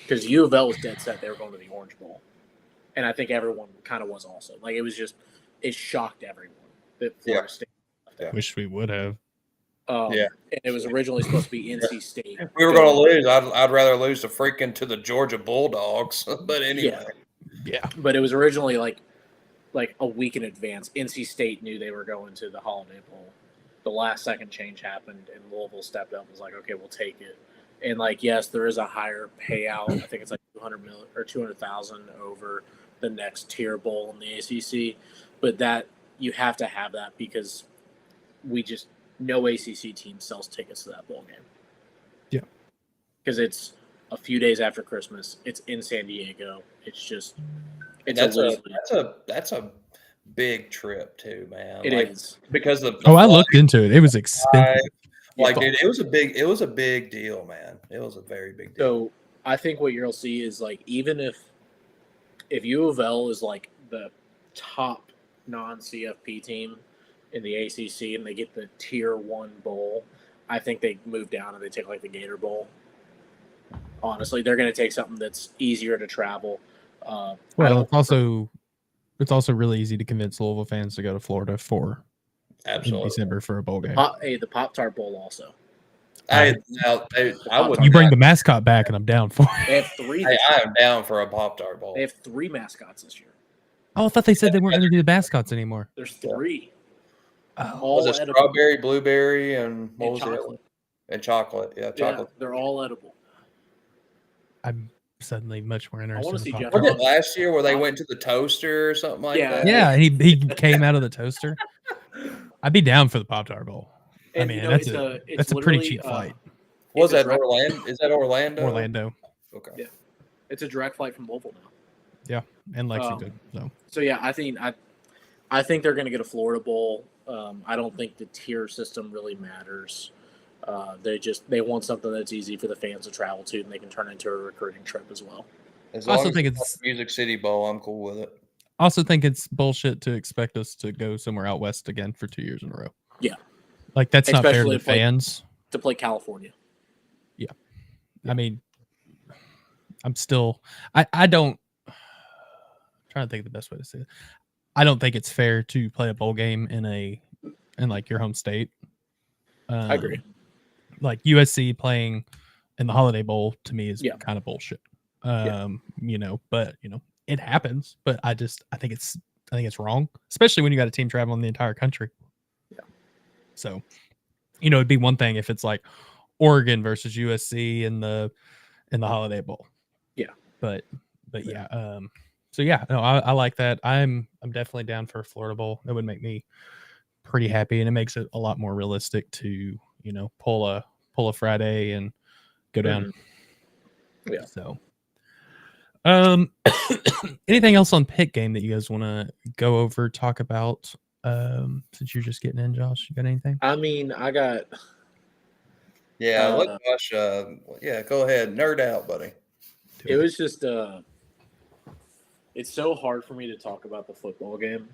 Speaker 4: because U of L was dead set they were going to the Orange Bowl. And I think everyone kind of was also. Like, it shocked everyone that Florida State.
Speaker 1: Wish we would have.
Speaker 4: And it was originally supposed to be NC State.
Speaker 2: If we were going to lose, I'd rather lose to the Georgia Bulldogs. But anyway.
Speaker 1: Yeah.
Speaker 4: But it was originally like a week in advance. NC State knew they were going to the Holiday Bowl. The last second change happened, and Louisville stepped up and was like, okay, we'll take it. And like, yes, there is a higher payout. I think it's like $200,000 over the next tier bowl in the ACC. But that you have to have that because no ACC team sells tickets to that bowl game.
Speaker 1: Yeah.
Speaker 4: Because it's a few days after Christmas. It's in San Diego.
Speaker 2: That's a big trip too, man.
Speaker 4: It is.
Speaker 2: Because of
Speaker 1: I looked into it. It was expensive.
Speaker 2: Dude, it was a big deal, man. It was a very big deal.
Speaker 4: So I think what you'll see is like even if U of L is like the top non-CFP team in the ACC and they get the tier 1 bowl, I think they move down and they take like the Gator Bowl. Honestly, they're going to take something that's easier to travel.
Speaker 1: It's also really easy to convince Louisville fans to go to Florida in December for a bowl game.
Speaker 4: The Pop-Tart Bowl also.
Speaker 1: You bring the mascot back, and I'm down for it.
Speaker 4: They have 3.
Speaker 2: I am down for a Pop-Tart Bowl.
Speaker 4: They have 3 mascots this year.
Speaker 1: Oh, I thought they said they weren't going to do the mascots anymore.
Speaker 4: There's 3.
Speaker 2: All was it edible. Strawberry, blueberry, and what was
Speaker 4: chocolate.
Speaker 2: And chocolate. Yeah, chocolate.
Speaker 4: Yeah, they're all edible.
Speaker 1: I'm suddenly much more interested.
Speaker 4: I want to see Jeff.
Speaker 2: Was it last year where they went to the toaster or something like that?
Speaker 1: Yeah, he came out of the toaster. I'd be down for the Pop-Tart Bowl.
Speaker 4: And,
Speaker 1: I mean, that's a pretty cheap flight.
Speaker 2: Was that Orlando? Is that Orlando?
Speaker 1: Orlando.
Speaker 2: Okay.
Speaker 4: Yeah, it's a direct flight from Louisville now.
Speaker 1: Yeah, and Lexington.
Speaker 4: So yeah, I think they're going to get a Florida Bowl. I don't think the tier system really matters. They want something that's easy for the fans to travel to, and they can turn into a recruiting trip as well.
Speaker 2: As long as it's Music City Bowl, I'm cool with it.
Speaker 1: I also think it's bullshit to expect us to go somewhere out west again for 2 years in a row.
Speaker 4: Yeah,
Speaker 1: like that's not fair to the fans.
Speaker 4: To play California.
Speaker 1: Yeah, I mean, I'm still. I don't. I'm trying to think of the best way to say it. I don't think it's fair to play a bowl game in like your home state.
Speaker 4: I agree.
Speaker 1: Like USC playing in the Holiday Bowl to me is kind of bullshit. But it happens. But I think it's wrong, especially when you got a team traveling the entire country.
Speaker 4: Yeah.
Speaker 1: So, it'd be one thing if it's like Oregon versus USC in the Holiday Bowl.
Speaker 4: Yeah.
Speaker 1: But yeah. So yeah, no, I like that. I'm definitely down for a Florida Bowl. That would make me pretty happy, and it makes it a lot more realistic to pull a Friday and go down.
Speaker 4: Yeah.
Speaker 1: So, anything else on Pitt game that you guys want to go over, talk about? Since you're just getting in, Josh, you got anything?
Speaker 4: I mean, I got.
Speaker 2: Yeah, let Josh. Yeah, go ahead, nerd out, buddy.
Speaker 4: It was just. It's so hard for me to talk about the football game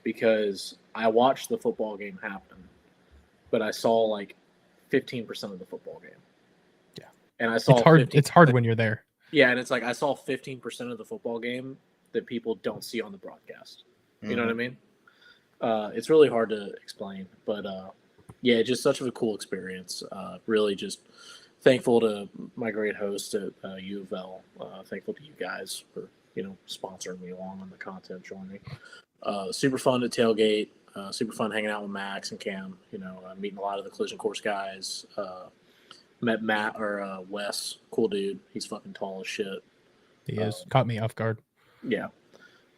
Speaker 4: because I watched the football game happen, but I saw like 15% of the football game.
Speaker 1: Yeah,
Speaker 4: and I saw
Speaker 1: it's hard when you're there.
Speaker 4: Yeah, and it's like I saw 15% of the football game that people don't see on the broadcast. You know what I mean? It's really hard to explain, but yeah, just such a cool experience. Really, just thankful to my great host at U of L. Thankful to you guys for sponsoring me along on the content, joining. Super fun to tailgate. Super fun hanging out with Max and Cam. Meeting a lot of the collision course guys. Met Matt or Wes, cool dude. He's fucking tall as shit.
Speaker 1: He is. Caught me off guard.
Speaker 4: Yeah.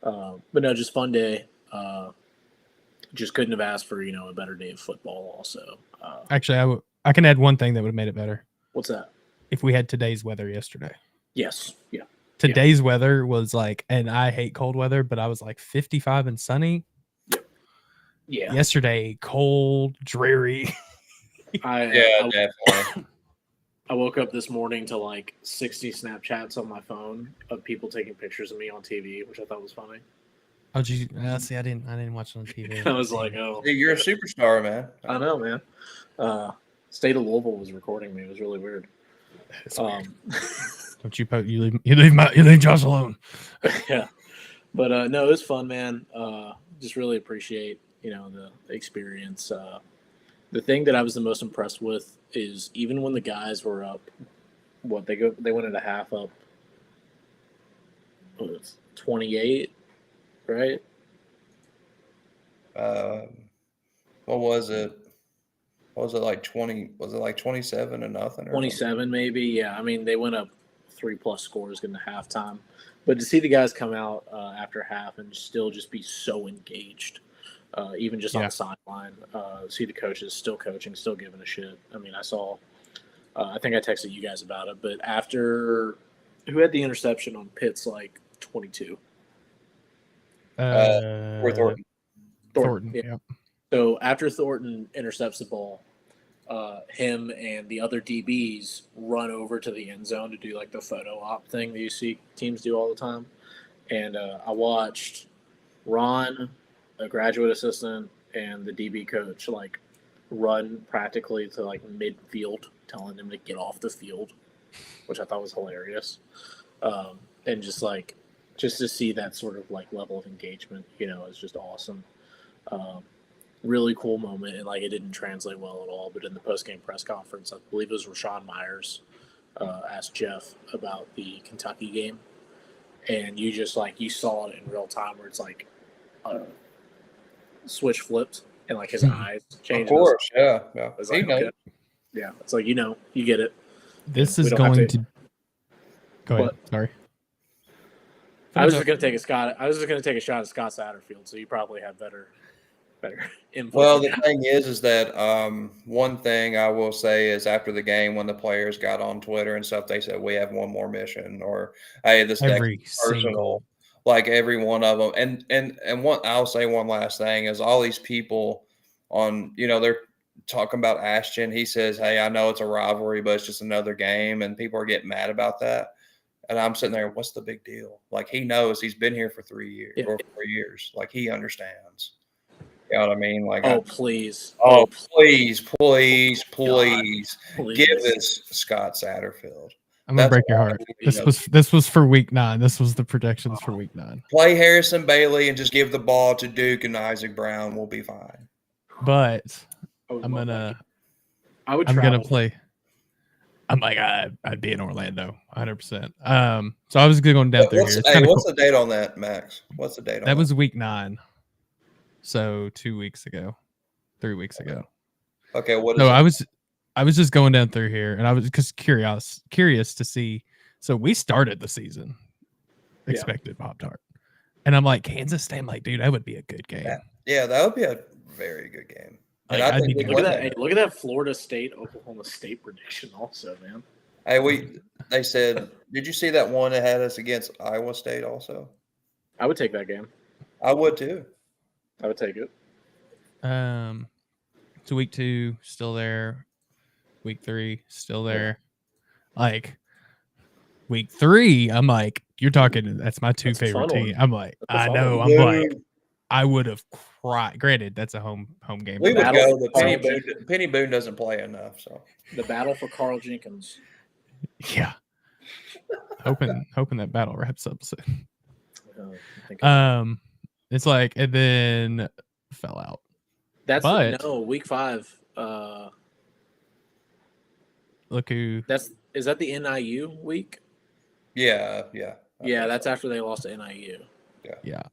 Speaker 4: But no, just fun day. Just couldn't have asked for, a better day of football also.
Speaker 1: Actually, I can add one thing that would have made it better.
Speaker 4: What's that?
Speaker 1: If we had today's weather yesterday.
Speaker 4: Yes. Yeah.
Speaker 1: Today's weather was like, and I hate cold weather, but I was like 55 and sunny.
Speaker 4: Yeah.
Speaker 1: Yesterday, cold, dreary.
Speaker 2: Definitely.
Speaker 4: I woke up this morning to like 60 Snapchats on my phone of people taking pictures of me on TV, which I thought was funny.
Speaker 1: Oh, geez. See, I didn't watch it on TV.
Speaker 4: I was like, oh.
Speaker 2: You're a superstar, man.
Speaker 4: I know, man. State of Louisville was recording me. It was really weird.
Speaker 1: Weird. Don't you leave Josh alone.
Speaker 4: Yeah. But no, it was fun, man. Just really appreciate, the experience. The thing that I was the most impressed with is even when the guys were up, they went at a half up 28, right?
Speaker 2: What was it? What was it like 20? Was it like 27 to nothing?
Speaker 4: 27 maybe. Yeah. I mean, they went up 3+ scores getting to halftime, but to see the guys come out after half and still just be so engaged. Even just on the sideline, see the coaches still coaching, still giving a shit. I mean, I saw, I think I texted you guys about it, but after, who had the interception on Pitt's like 22?
Speaker 1: Thornton.
Speaker 4: Yeah.
Speaker 1: Yep.
Speaker 4: So after Thornton intercepts the ball, him and the other DBs run over to the end zone to do like the photo op thing that you see teams do all the time. And I watched Ron, a graduate assistant, and the DB coach like run practically to like midfield, telling him to get off the field, which I thought was hilarious. And just to see that sort of like level of engagement, is just awesome. Really cool moment, and like it didn't translate well at all. But in the post-game press conference, I believe it was Rashawn Myers asked Jeff about the Kentucky game, and you just you saw it in real time where it's like switch flipped and like his eyes changed.
Speaker 2: Of course, yeah.
Speaker 4: It's like, okay. Yeah, it's like you get it.
Speaker 1: This is going to. Go ahead. Sorry.
Speaker 4: I was just going to take a shot at Scott Satterfield, so you probably have better input.
Speaker 2: Well, the thing is that one thing I will say is after the game, when the players got on Twitter and stuff, they said we have one more mission, or hey, this deck is personal. Like every one of them, and one I'll say one last thing is all these people on they're talking about Ashton. He says, hey, I know it's a rivalry, but it's just another game, and people are getting mad about that. And I'm sitting there, what's the big deal? Like he knows he's been here for 3 years or 4 years. Like he understands. You know what I mean? Like,
Speaker 4: please,
Speaker 2: give this Scott Satterfield.
Speaker 1: I'm gonna break your heart. This was for week 9. This was the predictions for week 9.
Speaker 2: Play Harrison Bailey and just give the ball to Duke and Isaac Brown. We'll be fine.
Speaker 1: But I'm gonna play. I'm like I'd be in Orlando, 100%. So I was going down through here.
Speaker 2: What's the date on that, Max? What's the date on that?
Speaker 1: That was week 9. So 2 weeks ago, 3 weeks ago.
Speaker 2: Okay, what?
Speaker 1: No, I was just going down through here, and I was just curious to see. So we started the season expected Pop-Tart, and I'm like Kansas State. I'm like, dude, that would be a good game.
Speaker 2: Yeah, that would be a very good game.
Speaker 1: Like,
Speaker 2: And I
Speaker 1: I'd
Speaker 2: think
Speaker 1: be
Speaker 2: we
Speaker 1: good
Speaker 2: win
Speaker 1: with
Speaker 2: that.
Speaker 4: Hey, look at that Florida State Oklahoma State prediction also, man.
Speaker 2: Hey, they said, did you see that one that had us against Iowa State also?
Speaker 4: I would take that game.
Speaker 2: I would too.
Speaker 4: I would take it.
Speaker 1: So week 2 still there. Week 3 still there. Like week 3, I'm like, you're talking. That's my 2
Speaker 4: That's a
Speaker 1: favorite
Speaker 4: fun
Speaker 1: team.
Speaker 4: one.
Speaker 1: I'm like,
Speaker 4: That's a
Speaker 1: I
Speaker 4: fun
Speaker 1: know.
Speaker 4: one.
Speaker 1: I'm like, I would have cried. Granted, that's a home game.
Speaker 2: We would
Speaker 4: Battle
Speaker 2: go,
Speaker 4: for
Speaker 2: but Penny Boone doesn't play enough. So
Speaker 4: The battle for Carl Jenkins.
Speaker 1: Yeah. hoping that battle wraps up soon. It's like, and then fell out.
Speaker 4: Week 5.
Speaker 1: Look who.
Speaker 4: Is that the NIU week?
Speaker 2: yeah.
Speaker 4: Yeah, that's after they lost to NIU.
Speaker 1: Yeah.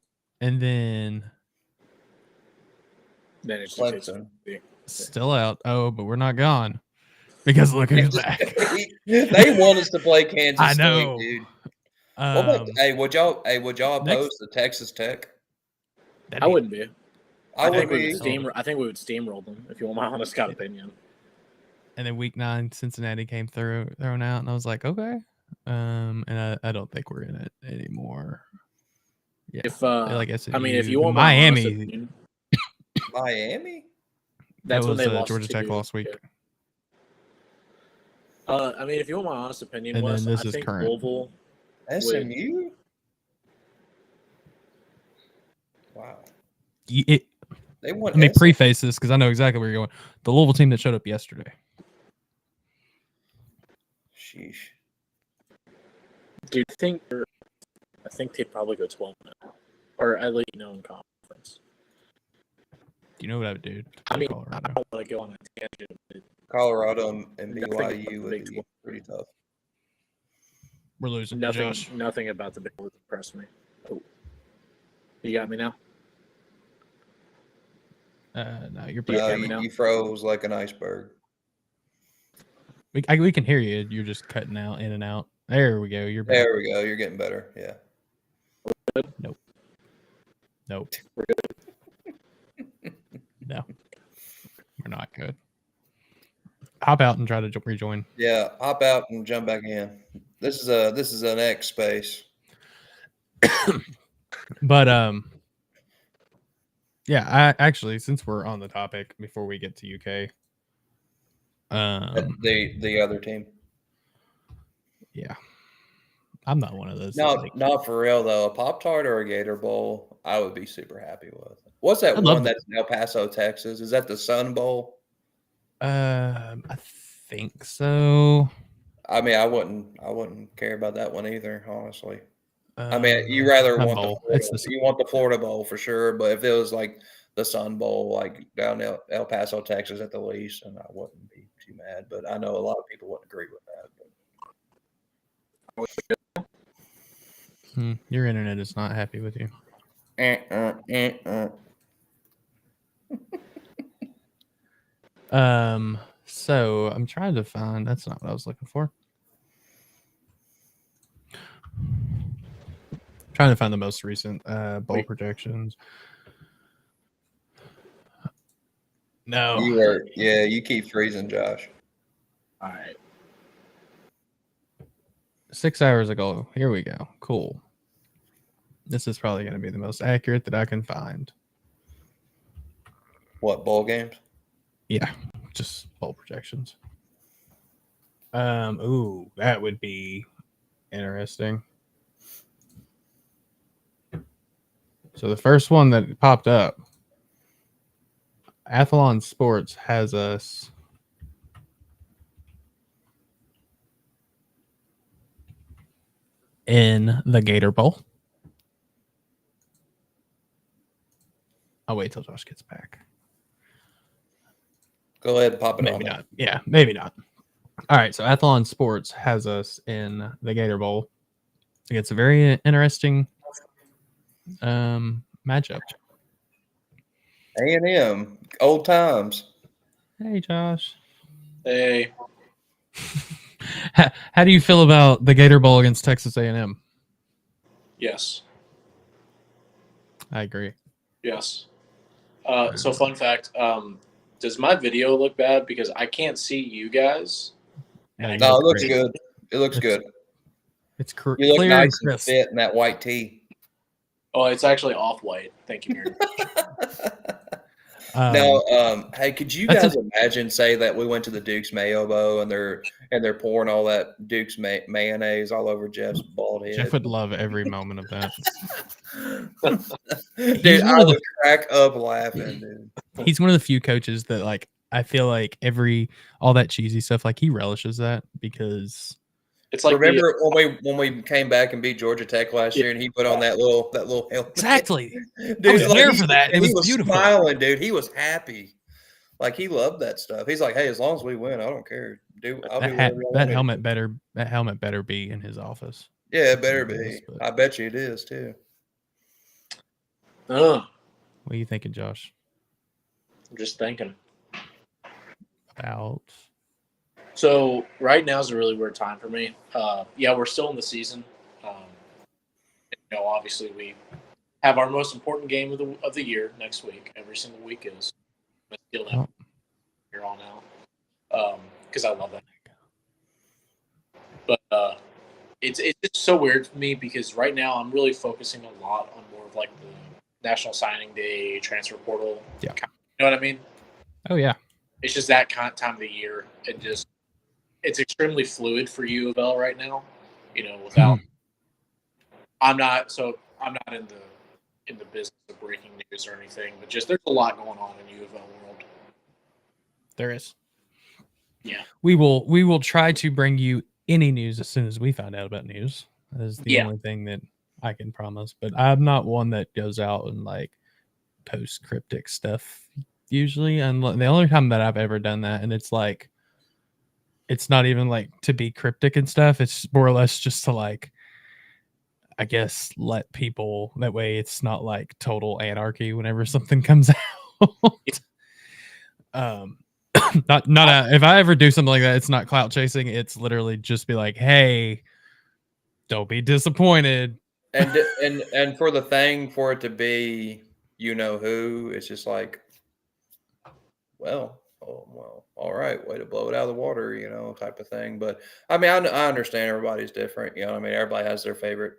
Speaker 1: And then
Speaker 4: It's
Speaker 2: Clemson.
Speaker 1: still out. Oh, but we're not gone. Because look who's back.
Speaker 2: They want us to play Kansas
Speaker 1: I know.
Speaker 2: State, dude. Would y'all oppose the Texas Tech?
Speaker 4: I wouldn't be.
Speaker 2: I
Speaker 4: think
Speaker 2: would
Speaker 4: we
Speaker 2: be.
Speaker 4: would we would steamroll them, if you want my honest God opinion.
Speaker 1: And then week 9, Cincinnati came thrown out, and I was like, okay. And I don't think we're in it anymore. Yeah.
Speaker 4: If you want
Speaker 1: Miami,
Speaker 4: my honest opinion,
Speaker 2: Miami.
Speaker 4: That's when they lost
Speaker 1: Georgia Tech last week.
Speaker 4: If you want my honest opinion,
Speaker 1: And
Speaker 4: Wes,
Speaker 1: then this
Speaker 4: I
Speaker 1: is
Speaker 4: think
Speaker 1: current.
Speaker 4: Louisville.
Speaker 2: SMU. Wow.
Speaker 1: Let me preface this because I know exactly where you're going. The Louisville team that showed up yesterday.
Speaker 2: Sheesh.
Speaker 4: Do you think? I think they'd probably go 12 now, or at least in conference.
Speaker 1: Do you know what I would do?
Speaker 4: I mean,
Speaker 1: Colorado.
Speaker 4: I don't want to go on a tangent. But
Speaker 2: Colorado and BYU would be pretty tough.
Speaker 1: We're losing.
Speaker 4: Nothing about the Big 12 impressed me. Oh, you got me now.
Speaker 1: No, you're
Speaker 2: You froze like an iceberg.
Speaker 1: We can hear you. You're just cutting out in and out. There we go. You're back.
Speaker 2: There we go. You're getting better. Yeah.
Speaker 1: Nope. No, we're not good. Hop out and try to rejoin.
Speaker 2: Yeah, hop out and jump back in. This is an X space.
Speaker 1: But yeah, I actually, since we're on the topic, before we get to UK,
Speaker 2: the other team.
Speaker 1: Yeah, I'm not one of those.
Speaker 2: Not for real though. A Pop-Tart or a Gator Bowl, I would be super happy with. What's that one that's in El Paso, Texas? Is that the Sun Bowl?
Speaker 1: I think so.
Speaker 2: I mean, I wouldn't care about that one either, honestly. I mean, you rather want the Florida Bowl for sure, but if it was like the Sun Bowl, like down El Paso, Texas, at the least, and I wouldn't be too mad. But I know a lot of people wouldn't agree with that.
Speaker 1: Your internet is not happy with you. So I'm trying to find. That's not what I was looking for. Trying to find the most recent bowl projections. No.
Speaker 2: You keep freezing, Josh.
Speaker 4: All right.
Speaker 1: 6 hours ago. Here we go. Cool. This is probably going to be the most accurate that I can find.
Speaker 2: What, bowl games?
Speaker 1: Yeah, just bowl projections. Ooh, that would be interesting. So the first one that popped up, Athlon Sports has us in the Gator Bowl. I'll wait till Josh gets back.
Speaker 2: Go ahead and pop it on.
Speaker 1: Maybe not. Yeah, maybe not. All right, so Athlon Sports has us in the Gator Bowl. It's a very interesting matchup.
Speaker 2: A&M, old times.
Speaker 1: Hey, Josh.
Speaker 4: Hey.
Speaker 1: How do you feel about the Gator Bowl against Texas A&M?
Speaker 4: Yes.
Speaker 1: I agree.
Speaker 4: Yes. So fun fact, does my video look bad? Because I can't see you guys.
Speaker 1: No,
Speaker 4: And
Speaker 1: you
Speaker 2: No,
Speaker 1: look
Speaker 2: it looks
Speaker 1: great.
Speaker 2: good. It looks
Speaker 1: It's-
Speaker 2: good.
Speaker 1: It's
Speaker 2: You look
Speaker 1: clear
Speaker 2: nice
Speaker 1: and
Speaker 2: and
Speaker 1: crisp.
Speaker 2: fit in that white tee.
Speaker 4: Oh, it's actually off-white. Thank you, Mary.
Speaker 2: Now, hey, could you
Speaker 1: That's
Speaker 2: guys imagine say that we went to the Duke's Mayo Bowl and they're pouring all that Duke's mayonnaise all over Jeff's bald head?
Speaker 1: Jeff would love every moment of that.
Speaker 2: Dude, I would crack up laughing, dude.
Speaker 1: He's one of the few coaches that like I feel like all that cheesy stuff, like he relishes that because
Speaker 4: It's like
Speaker 2: remember when we came back and beat Georgia Tech last year and he put on that little helmet?
Speaker 1: exactly.
Speaker 2: Dude,
Speaker 1: I was
Speaker 2: like,
Speaker 1: there for that. It
Speaker 2: he
Speaker 1: was
Speaker 2: was
Speaker 1: beautiful.
Speaker 2: smiling, dude. He was happy. Like he loved that stuff. He's like, hey, as long as we win, I don't care. I'll do whatever you want me to do.
Speaker 1: That helmet better be in his office.
Speaker 2: Yeah, it better be. I bet you it is too.
Speaker 1: What are you thinking, Josh?
Speaker 4: I'm just thinking.
Speaker 1: About
Speaker 4: So right now is a really weird time for me. Yeah, we're still in the season. Obviously we have our most important game of the year next week. Every single week is. I'm gonna steal that here on out because I love that. But it's just so weird for me because right now I'm really focusing a lot on more of like the National Signing Day, transfer portal.
Speaker 1: Yeah.
Speaker 4: You know what I mean?
Speaker 1: Oh yeah.
Speaker 4: It's just that kind of time of the year. It's extremely fluid for U of L right now. Without I'm not in the business of breaking news or anything, but just there's a lot going on in U of L world.
Speaker 1: There is.
Speaker 4: Yeah.
Speaker 1: We will try to bring you any news as soon as we find out about news. That is the only thing that I can promise. But I'm not one that goes out and like post cryptic stuff usually. And the only time that I've ever done that, and it's like it's not even like to be cryptic and stuff. It's more or less just to like, I guess, let people that way. It's not like total anarchy whenever something comes out. If I ever do something like that, it's not clout chasing. It's literally just be like, hey, don't be disappointed.
Speaker 2: And for the thing for it to be, who, it's just like, well, all right, way to blow it out of the water, type of thing. But I mean, I understand everybody's different, I mean, everybody has their favorite,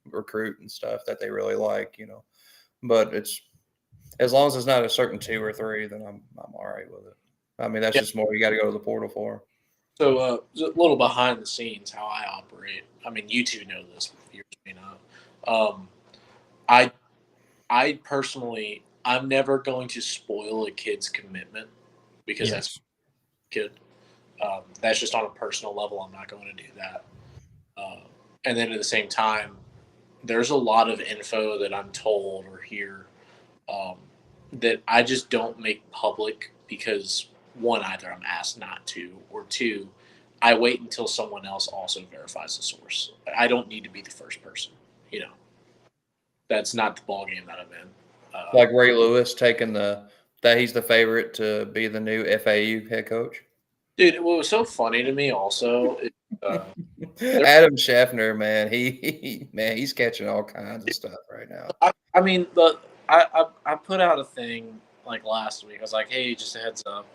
Speaker 2: recruit and stuff that they really like, but it's as long as it's not a certain 2 or 3, then I'm all right with it. I mean, that's just more you got to go to the portal for.
Speaker 4: So a little behind the scenes how I operate. I mean, you two know this, but you may not. I personally, I'm never going to spoil a kid's commitment because that's a kid. That's just on a personal level. I'm not going to do that. And then at the same time, there's a lot of info that I'm told or hear that I just don't make public because, one, either I'm asked not to, or two, I wait until someone else also verifies the source. I don't need to be the first person. That's not the ballgame that I'm in.
Speaker 2: Like Ray Lewis taking that he's the favorite to be the new FAU head coach.
Speaker 4: Dude, what was so funny to me also is,
Speaker 2: Adam Scheffner, man, he's catching all kinds of stuff right now.
Speaker 4: I mean, I put out a thing like last week. I was like, hey, just a heads up,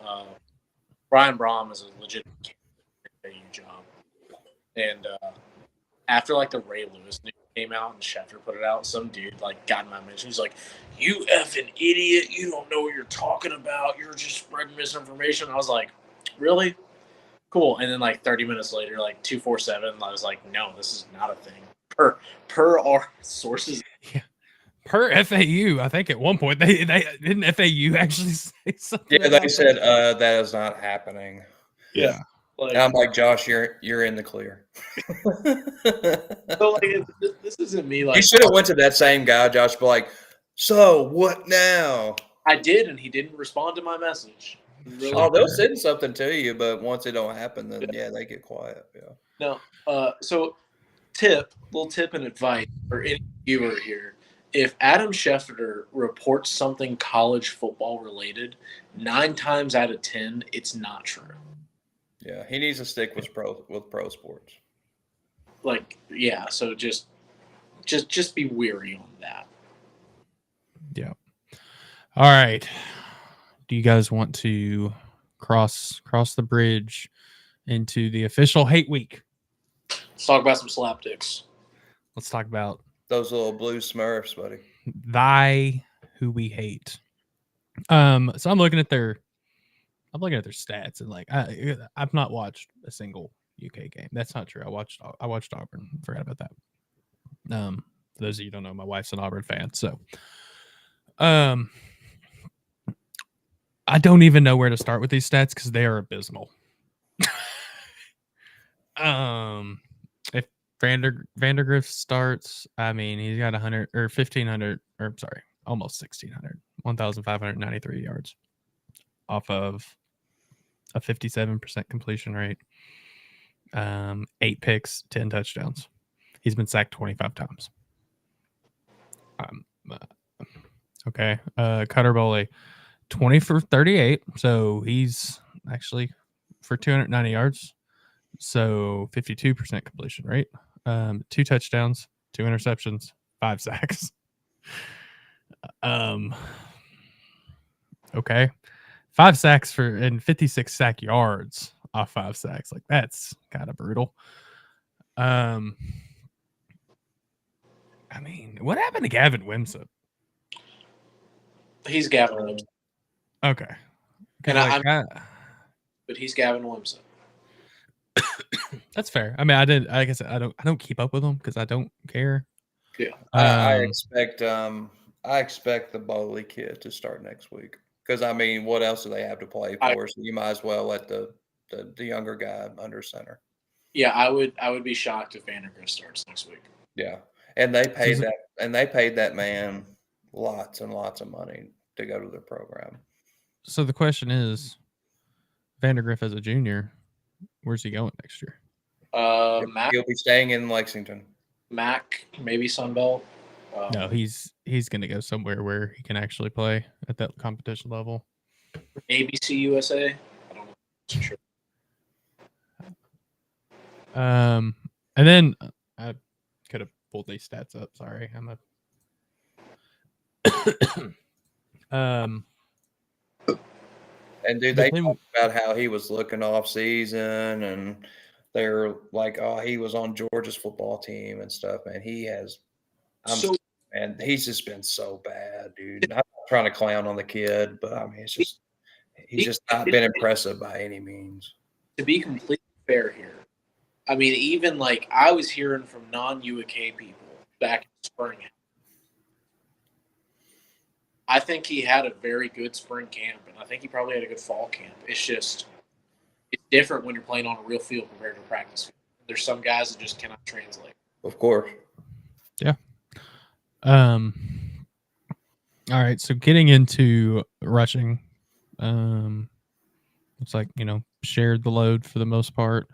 Speaker 4: Brian Brom is a legitimate candidate for a job. And after like the Ray Lewis news came out and Scheffner put it out, some dude like got in my mention. He's like, "You effing idiot! You don't know what you're talking about. You're just spreading misinformation." I was like, "Really? Cool." And then like 30 minutes later, like 247, I was like, "No, this is not a thing." Per our sources.
Speaker 1: Yeah. Per FAU, I think at one point they didn't FAU actually say something.
Speaker 2: Yeah, they said that is not happening.
Speaker 1: Yeah.
Speaker 2: And I'm like, Josh, you're in the clear.
Speaker 4: So like, this isn't me. Like,
Speaker 2: you should have went to that same guy, Josh, be like, so what now?
Speaker 4: I did, and he didn't respond to my message. Really?
Speaker 2: Oh, they'll send something to you, but once it don't happen, then they get quiet. Yeah.
Speaker 4: No. So, little tip and advice for any viewer here: if Adam Scheffner reports something college football related, 9 times out of 10, it's not true.
Speaker 2: Yeah, he needs to stick with pro sports.
Speaker 4: Like, yeah. So just be wary on that.
Speaker 1: Yeah. All right. Do you guys want to cross the bridge into the official hate week?
Speaker 4: Let's talk about some slapdicks.
Speaker 1: Let's talk about
Speaker 2: Those little blue Smurfs, buddy.
Speaker 1: thy who we hate. So I'm looking at their stats, and like I've not watched a single UK game. That's not true. I watched Auburn. Forgot about that. For those of you who don't know, my wife's an Auburn fan, so I don't even know where to start with these stats because they are abysmal. If Vandergrift starts, I mean, he's got 100 or 1,500, or sorry, almost 1,600, 1,593 yards off of a 57% completion rate, 8 picks, 10 touchdowns. He's been sacked 25 times. Okay. Cutter Bowley, 20 for 38. So he's actually for 290 yards. So 52% completion rate. 2 touchdowns, 2 interceptions, 5 sacks. Okay. 5 sacks and 56 sack yards off 5 sacks. Like, that's kind of brutal. I mean, what happened to Gavin Wimsatt?
Speaker 4: He's Gavin Wimsatt.
Speaker 1: Okay.
Speaker 4: And but he's Gavin Wimsatt.
Speaker 1: That's fair. I mean, like I said, I don't keep up with them because I don't care.
Speaker 4: Yeah.
Speaker 2: I expect the Bowley kid to start next week. Because I mean, what else do they have to play for? So you might as well let the younger guy under center.
Speaker 4: Yeah, I would be shocked if Vandergrift starts next week.
Speaker 2: Yeah. And they paid that man lots and lots of money to go to their program.
Speaker 1: So the question is, Vandergrift as a junior, where's he going next year?
Speaker 4: Mac,
Speaker 2: He'll be staying in Lexington.
Speaker 4: Mac, maybe Sunbelt.
Speaker 1: No, he's going to go somewhere where he can actually play at that competition level.
Speaker 4: ABC USA. I don't know. Sure.
Speaker 1: And then I could have pulled these stats up. Sorry,
Speaker 2: And dude, they talked about how he was looking off season, and they're like, "Oh, he was on Georgia's football team and stuff." Man, he's just been so bad, dude. I'm not trying to clown on the kid, but I mean, he's just not been impressive by any means.
Speaker 4: To be completely fair here, I mean, even like I was hearing from non-UAK people back in spring. I think he had a very good spring camp, and I think he probably had a good fall camp. It's different when you're playing on a real field compared to a practice field. There's some guys that just cannot translate.
Speaker 2: Of course.
Speaker 1: Yeah. All right. So getting into rushing, looks like, shared the load for the most part.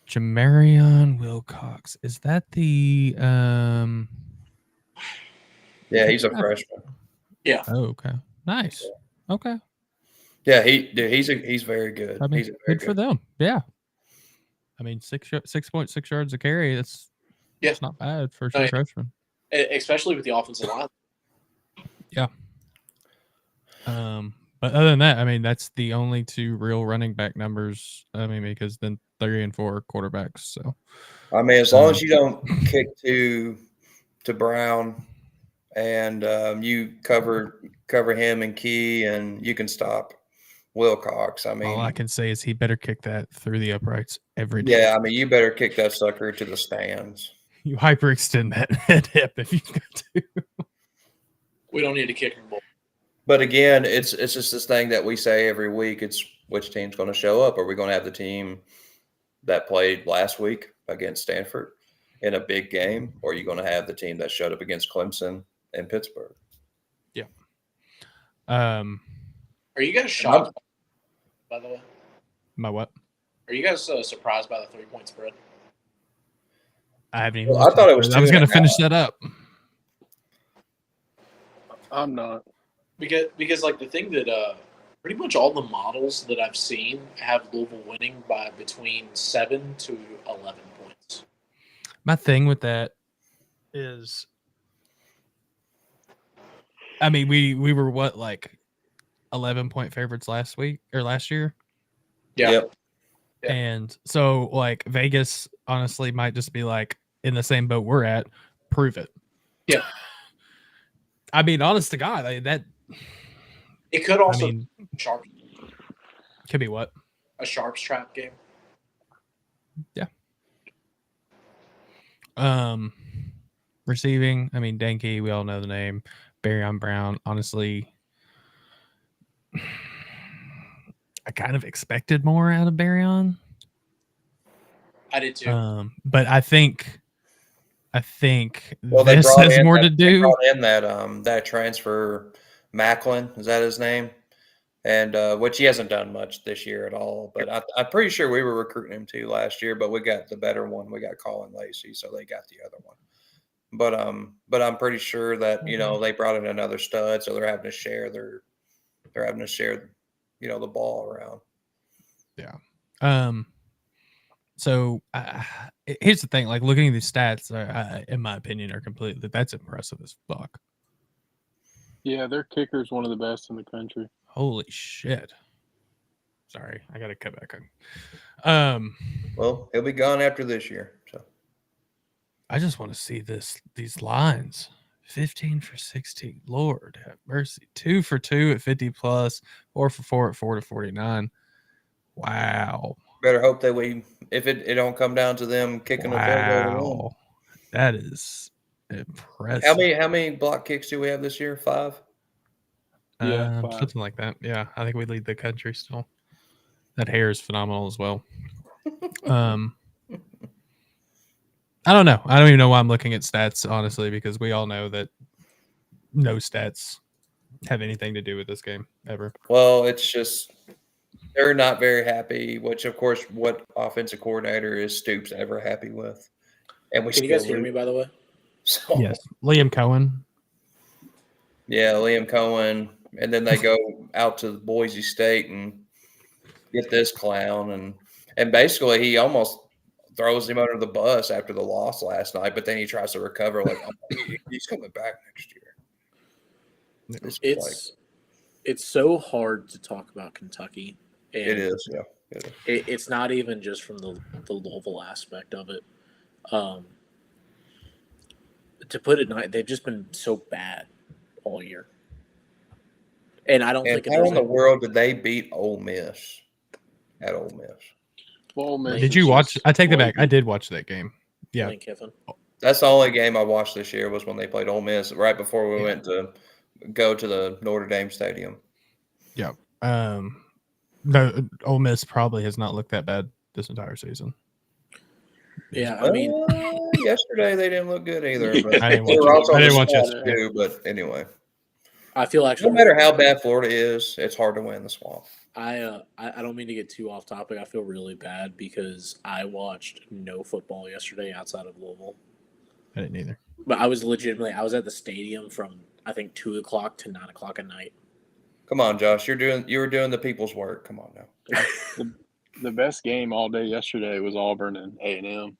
Speaker 1: Jamarion Wilcox. Is that the
Speaker 2: Yeah, he's a freshman.
Speaker 4: Yeah.
Speaker 1: Oh, okay. Nice. Okay.
Speaker 2: Yeah, he's very good.
Speaker 1: I mean,
Speaker 2: he's
Speaker 1: good for them. Yeah. I mean, 6.6 yards a carry. That's not bad for a freshman.
Speaker 4: Especially with the offensive line.
Speaker 1: Yeah. But other than that, I mean, that's the only 2 real running back numbers. I mean, because then 3 and 4 quarterbacks. So,
Speaker 2: I mean, as long as you don't kick to Brown and you cover him and Key, and you can stop Wilcox. I mean,
Speaker 1: all I can say is he better kick that through the uprights every day.
Speaker 2: Yeah, I mean, you better kick that sucker to the stands.
Speaker 1: You hyperextend that hip if you got to.
Speaker 4: We don't need to kick him.
Speaker 2: But again, it's just this thing that we say every week. It's which team's going to show up. Are we going to have the team that played last week against Stanford in a big game, or are you going to have the team that showed up against Clemson and Pittsburgh?
Speaker 1: Yeah.
Speaker 4: Are you guys shocked, by the way?
Speaker 1: My what?
Speaker 4: Are you guys surprised by the 3-point spread?
Speaker 1: I haven't even.
Speaker 2: I thought it was.
Speaker 1: I was going to finish that up.
Speaker 3: I'm not.
Speaker 4: Because like the thing that pretty much all the models that I've seen have Louisville winning by between 7 to 11 points.
Speaker 1: My thing with that is I mean, we were what, like 11-point favorites last year.
Speaker 4: Yeah.
Speaker 2: Yep.
Speaker 4: Yeah.
Speaker 1: And so like Vegas honestly might just be like in the same boat we're at. Prove it.
Speaker 4: Yeah.
Speaker 1: I mean, honest to God, that
Speaker 4: It could also
Speaker 1: I mean,
Speaker 4: sharp
Speaker 1: could be what?
Speaker 4: a sharps trap game.
Speaker 1: Yeah. Receiving, I mean, Danke, we all know the name. Barry Brown, honestly, I kind of expected more out of Barry.
Speaker 4: I did too.
Speaker 1: But I think
Speaker 2: Well,
Speaker 1: this has more to do.
Speaker 2: They brought in that transfer, Macklin, is that his name? And which he hasn't done much this year at all. But I'm pretty sure we were recruiting him too last year, but we got the better one. We got Colin Lacey, so they got the other one. But I'm pretty sure that they brought in another stud, so they're having to share the ball around.
Speaker 1: Yeah. So here's the thing: like looking at these stats, in my opinion, are completely that's impressive as fuck.
Speaker 3: Yeah, their kicker is one of the best in the country.
Speaker 1: Holy shit! Sorry, I gotta cut back on.
Speaker 2: Well, he'll be gone after this year. So
Speaker 1: I just want to see these lines. 15 for 16. Lord have mercy. 2 for 2 at 50 plus. 4 for 4 at 4 to 49. Wow.
Speaker 2: better hope that if it don't come down to them kicking a field goal to win.
Speaker 1: That is impressive.
Speaker 2: How many block kicks do we have this year? 5?
Speaker 3: Yeah, 5.
Speaker 1: Something like that. Yeah, I think we lead the country still. That hair is phenomenal as well. I don't know. I don't even know why I'm looking at stats, honestly, because we all know that no stats have anything to do with this game ever.
Speaker 2: Well, it's just they're not very happy, which, of course, what offensive coordinator is Stoops ever happy with? And we
Speaker 4: Can you guys hear me, by the way?
Speaker 2: So,
Speaker 1: Yes. Liam Cohen.
Speaker 2: Yeah, Liam Cohen. And then they go out to Boise State and get this clown. And basically he almost throws him under the bus after the loss last night, but then he tries to recover like, oh, he's coming back next year.
Speaker 4: It's so hard to talk about Kentucky. And
Speaker 2: it is, yeah.
Speaker 4: It's not even just from the Louisville aspect of it. To put it nice, they've just been so bad all year. And I don't think
Speaker 2: how in the world did they beat Ole Miss at Ole Miss?
Speaker 3: Well, man,
Speaker 1: Did you watch? I take that back. I did watch that game. Yeah.
Speaker 4: Lane Kiffin.
Speaker 2: That's the only game I watched this year was when they played Ole Miss right before we went to go to the Notre Dame Stadium.
Speaker 1: Yeah. No, Ole Miss probably has not looked that bad this entire season.
Speaker 4: Yeah, I mean,
Speaker 2: yesterday they didn't look good either. But
Speaker 1: I didn't watch it
Speaker 2: too. But anyway,
Speaker 4: I feel actually
Speaker 2: no matter how bad Florida is, it's hard to win the Swamp.
Speaker 4: I don't mean to get too off topic. I feel really bad because I watched no football yesterday outside of Louisville.
Speaker 1: I didn't either.
Speaker 4: But I was at the stadium from I think 2:00 to 9:00 at night.
Speaker 2: Come on, Josh, you were doing the people's work. Come on now.
Speaker 3: The best game all day yesterday was Auburn and A&M.